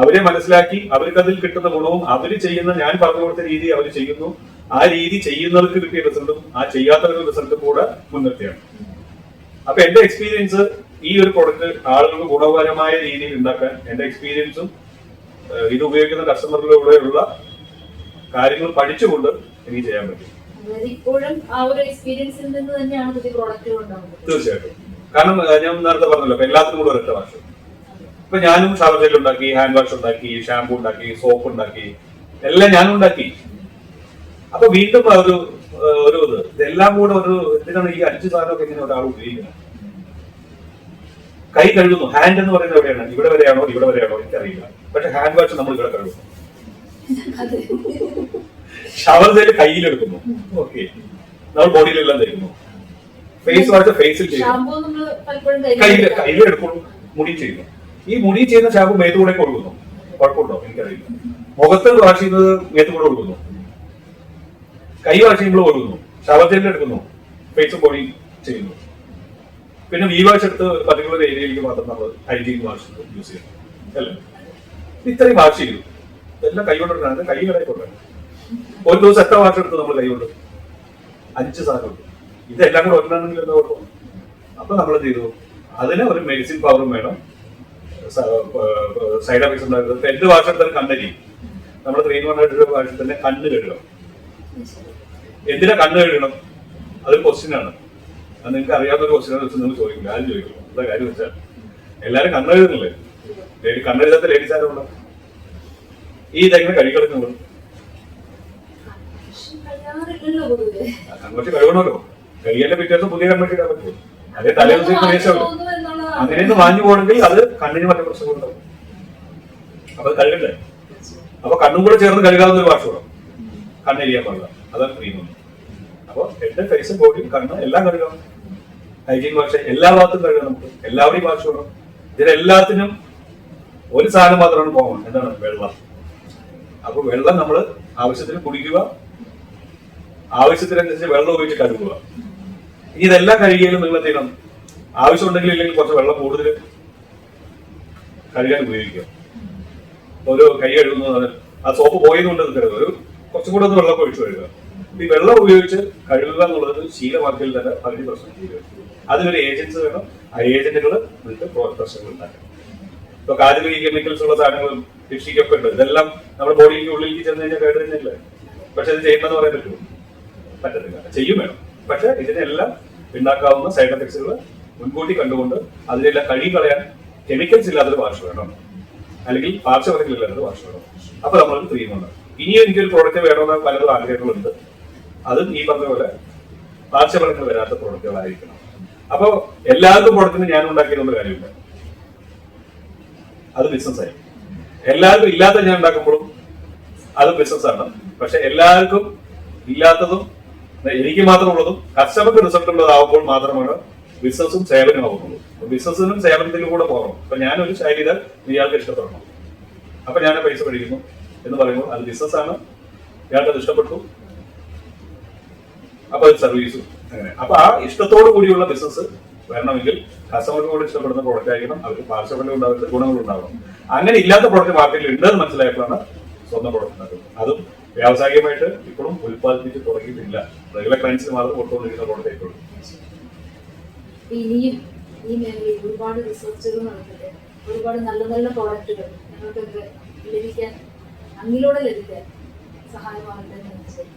അവരെ മനസ്സിലാക്കി അവർക്ക് അതിൽ കിട്ടുന്ന ഗുണവും അവര് ചെയ്യുന്ന ഞാൻ പറഞ്ഞു കൊടുത്ത രീതി അവർ ചെയ്യുന്നു, ആ രീതി ചെയ്യുന്നവർക്ക് കിട്ടിയ റിസൾട്ടും ആ ചെയ്യാത്തവരുടെ റിസൾട്ടും കൂടെ മുൻനിർത്തിയാണ്. അപ്പൊ എന്റെ എക്സ്പീരിയൻസ് ഈ ഒരു പ്രൊഡക്റ്റ് ആളുകൾക്ക് ഗുണപരമായ രീതിയിൽ ഉണ്ടാക്കാൻ എന്റെ എക്സ്പീരിയൻസും ഇത് ഉപയോഗിക്കുന്ന കസ്റ്റമറിലൂടെയുള്ള കാര്യങ്ങൾ പഠിച്ചുകൊണ്ട് എനിക്ക് ചെയ്യാൻ പറ്റും. തീർച്ചയായിട്ടും. കാരണം ഞാൻ നേരത്തെ പറഞ്ഞല്ലോ, ഇപ്പൊ എല്ലാത്തിനും കൂടെ ഒരൊറ്റ വാഷ്. ഇപ്പൊ ഞാനും ഷവർ ജെൽ ഉണ്ടാക്കി, ഹാൻഡ് വാഷ് ഉണ്ടാക്കി, ഷാമ്പു ഉണ്ടാക്കി, സോപ്പ് ഉണ്ടാക്കി, എല്ലാം ഞാനും ഉണ്ടാക്കി. അപ്പൊ വീണ്ടും ഒരു ഇതെല്ലാം കൂടെ ഒരു എന്തിനാണ് ഈ 5 സാധനമൊക്കെ ഇങ്ങനെ ഒരാൾ ഉപയോഗിക്കുന്നത്? കൈ കഴുകുന്നു, ഹാൻഡ് എന്ന് പറയുന്നത് എവിടെയാണ്? ഇവിടെ വരെയാണോ ഇവിടെ വരെയാണോ എനിക്കറിയില്ല. പക്ഷെ ഹാൻഡ് വാഷ് നമ്മൾ ഇവിടെ കഴുകുന്നു. ഷവർ ജെൽ കയ്യിലെടുക്കുന്നു, ഓക്കെ, നമ്മൾ ബോഡിയിലെല്ലാം തരുന്നു. ഫേസ് വാഷ് ഫേസിൽ ചെയ്യുന്നു, കയ്യിലെടുക്കുന്നു, മുടി ചെയ്യുന്നു. ഈ മുടി ചെയ്യുന്ന ഷാമ്പു മേത്തുകൂടെ കൊടുക്കുന്നു, കുഴപ്പമുണ്ടോ എനിക്കറിയില്ല. മുഖത്ത് വാഷ് ചെയ്യുന്നത് മേത്തുകൂടെ കൊടുക്കുന്നു, കൈ വാഷ് ചെയ്യുമ്പോൾ കൊടുക്കുന്നു, ഷവർ ജെല്ലിൽ എടുക്കുന്നു, ഫേസും ബോഡി ചെയ്യുന്നു. പിന്നെ വി വാഷ് എടുത്ത് പർട്ടിക്കുലർ ഏരിയയിലേക്ക് മാത്രം നമ്മൾ ഹൈജീൻ വാഷ് യൂസ് ചെയ്യുന്നു അല്ലേ. ഇത്രയും വാഷ് ചെയ്തു, ഇതെല്ലാം കൈ കൊണ്ടിട്ടാണ്, കൈ കടയിക്കൊണ്ടാണ്. ഒരു ദിവസം എത്ര വാഷ് എടുത്തു നമ്മൾ കൈ കൊണ്ട്? 5 സാധനമുണ്ട്. ഇതെല്ലാം കൂടെ ഒരെണ്ണമെങ്കിൽ എന്താ കുഴപ്പം? അപ്പൊ നമ്മൾ എന്ത് ചെയ്തു? അതിന് ഒരു മെഡിസിൻ പവറും വേണം, സൈഡ് എഫക്ട്സ് ഉണ്ടാകുന്നത്. 2 വാഷ് എടുത്താൽ കണ്ണരി, നമ്മൾ 3-1 വാഷിൽ തന്നെ കണ്ണ് കഴുകണം. എന്തിനാ കണ്ണ് കഴുകണം? അതൊരു ക്വസ്റ്റ്യൻ ആണ്. അത് നിങ്ങൾക്ക് അറിയാവുന്ന ഒരു ക്വസ്റ്റ്യൻ വെച്ച് നിങ്ങൾ ചോദിക്കില്ല, ആരും ചോദിക്കില്ല. എന്താ കാര്യം വെച്ചാൽ എല്ലാരും കണ്ണ് കഴുകുന്നില്ലേ? കണ്ണെഴുതാത്ത ലേഡീസ് ആരും ഉണ്ടോ? ഈ ഇതെങ്ങനെ കഴിക്കളിക്കുന്നത്? കൺവെർട്ട് കഴുകണമല്ലോ. കഴിയല്ലേ പിറ്റേന്ന് പുതിയ കൺവെർട്ട് ഇടാൻ പറ്റുമോ? അതേ തലേദിവസം ശേഷമല്ലോ. അങ്ങനെയൊന്ന് വാങ്ങി പോകണമെങ്കിൽ അത് കണ്ണിന് മറ്റു പ്രശ്നങ്ങളുണ്ടാവും. അപ്പൊ അത് കഴുകണ്ടേ? അപ്പൊ കണ്ണും കൂടെ ചേർന്ന് കഴുകാവുന്ന ഒരു വാഷ് വേണം, കണ്ണെരിയാൻ പാടില്ല. അതാണ് ക്രീം. അപ്പൊ എന്റെ ഫേസും ബോഡിയും കണ്ണ് എല്ലാം കഴുകണം. ഹൈജീൻ വാഷ് എല്ലാ ഭാഗത്തും കഴുകണം. നമുക്ക് എല്ലാവരെയും വാഷ് വേണം. ഇതിനെല്ലാത്തിനും ഒരു സാധനം മാത്രമാണ് കോമൺ, എന്താണ്? വെള്ളം. അപ്പൊ വെള്ളം നമ്മൾ ആവശ്യത്തിന് കുടിക്കുക, ആവശ്യത്തിനനുസരിച്ച് വെള്ളം ഉപയോഗിച്ച് കഴുകുക. ഇനി ഇതെല്ലാം കഴുകിയാലും നിങ്ങൾ എന്ത് ചെയ്യണം? ആവശ്യമുണ്ടെങ്കിൽ ഇല്ലെങ്കിൽ കുറച്ച് വെള്ളം കൂടുതൽ കഴുകാൻ ഉപയോഗിക്കുക. ഒരു കൈ കഴുകുന്നത് ആ സോപ്പ് പോയതുകൊണ്ട് നിൽക്കരുത്, ഒരു കുറച്ചും കൂടെ ഒന്ന് വെള്ളം ഒഴിച്ചു കഴുകുക. ഈ വെള്ളം ഉപയോഗിച്ച് കഴുകുക എന്നുള്ളത് ശീലമാക്കിയിൽ തന്നെ പകുതി പ്രശ്നം ചെയ്യുക. അതിനൊരു ഏജൻസ് വേണം, ആ ഏജന്റുകൾ നിങ്ങൾക്ക് പ്രശ്നങ്ങൾ ഉണ്ടാക്കണം. ഇപ്പൊ കാർബണിക് കെമിക്കൽസ് ഉള്ള സാധനങ്ങളും ലിപ്സ്റ്റിക് ഒക്കെ ഉണ്ട്, ഇതെല്ലാം നമ്മുടെ ബോഡിക്ക് ഉള്ളിലേക്ക് ചെന്ന് കഴിഞ്ഞാൽ കേട് തന്നെയല്ലേ. പക്ഷെ ഇത് ചെയ്യുന്നതെന്ന് പറയാൻ പറ്റുമോ? പറ്റത്തില്ല. ചെയ്യും വേണം. പക്ഷെ ഇതിനെല്ലാം ഉണ്ടാക്കാവുന്ന സൈഡ് എഫക്ട്സുകൾ മുൻകൂട്ടി കണ്ടുകൊണ്ട് അതിനെല്ലാം കഴുകി കളയാൻ കെമിക്കൽസ് ഇല്ലാത്തൊരു വാഷ് വേണം, അല്ലെങ്കിൽ പാർശ്വഫലങ്ങൾ ഇല്ലാത്തൊരു വാഷ് വേണം. അപ്പൊ നമ്മളത് ചെയ്യുന്നുണ്ട്. ഇനിയും എനിക്കൊരു പ്രോഡക്റ്റ് വേണമെന്ന് പലതും ആഗ്രഹങ്ങളുണ്ട്. അതും ഈ പറഞ്ഞ പോലെ പാർശ്വഫലങ്ങൾ വരാത്ത പ്രോഡക്റ്റുകളായിരിക്കണം. അപ്പൊ എല്ലാവർക്കും പ്രോഡക്റ്റിന് ഞാൻ ഉണ്ടാക്കിയതൊന്നും കാര്യമില്ല, അത് ബിസിനസ്സായി. എല്ലാവർക്കും ഇല്ലാത്ത ഞാൻ ഉണ്ടാക്കുമ്പോഴും അത് ബിസിനസ്സാണ്. പക്ഷെ എല്ലാവർക്കും ഇല്ലാത്തതും എനിക്ക് മാത്രമുള്ളതും കസ്റ്റമർക്ക് റിസൾട്ട് ഉള്ളതാവുമ്പോൾ മാത്രമാണ് ബിസിനസ്സും സേവനമാവുന്നുള്ളൂ. ബിസിനസ്സിനും സേവനത്തിലും കൂടെ പോകണം. അപ്പൊ ഞാനൊരു ശൈലി ഇയാൾക്ക് ഇഷ്ടപ്പെടണം, അപ്പൊ ഞാൻ പൈസ മേടിക്കുന്നു എന്ന് പറയുമ്പോൾ അത് ബിസിനസ്സാണ്, ഇയാൾക്ക് അത് ഇഷ്ടപ്പെട്ടു, അപ്പൊ അത് സർവീസും അങ്ങനെ. അപ്പൊ ആ ഇഷ്ടത്തോടു കൂടിയുള്ള ബിസിനസ് വരണമെങ്കിൽ കസ്റ്റമർക്ക് കൂടെ ഇഷ്ടപ്പെടുന്ന പ്രോഡക്റ്റ് ആയിരിക്കണം, അവർക്ക് പാർശ്വഫലം ഉണ്ടാവുന്ന ഗുണങ്ങൾ ഉണ്ടാവണം. അങ്ങനെ ഇല്ലാത്ത പ്രോഡക്റ്റ് മാർക്കറ്റിൽ ഉണ്ടെന്ന് മനസ്സിലായപ്പോഴാണ് സ്വന്തം പ്രോഡക്റ്റ് ഉണ്ടാക്കുന്നത്. അതും വ്യാവസായികമായിട്ട് ഇപ്പോഴും ഉത്പാദിപ്പിച്ച് തുടങ്ങിയിട്ടില്ല. റെഗുലർ ക്ലയൻസിന് മാത്രം കൊടുത്തുകൊണ്ടിരിക്കുന്ന പ്രോഡക്റ്റ് ആയിക്കോളും. ഇനിയും ഈ മേഖലയിൽ ഒരുപാട് റിസർച്ചുകൾ നടക്കട്ടെ, ഒരുപാട് നല്ല നല്ല പ്രോഡക്റ്റുകൾ ഞങ്ങൾക്കൊക്കെ ലഭിക്കാൻ, അങ്ങിലൂടെ ലഭിക്കാൻ സഹായമാകട്ടെ എന്ന് വെച്ചാൽ.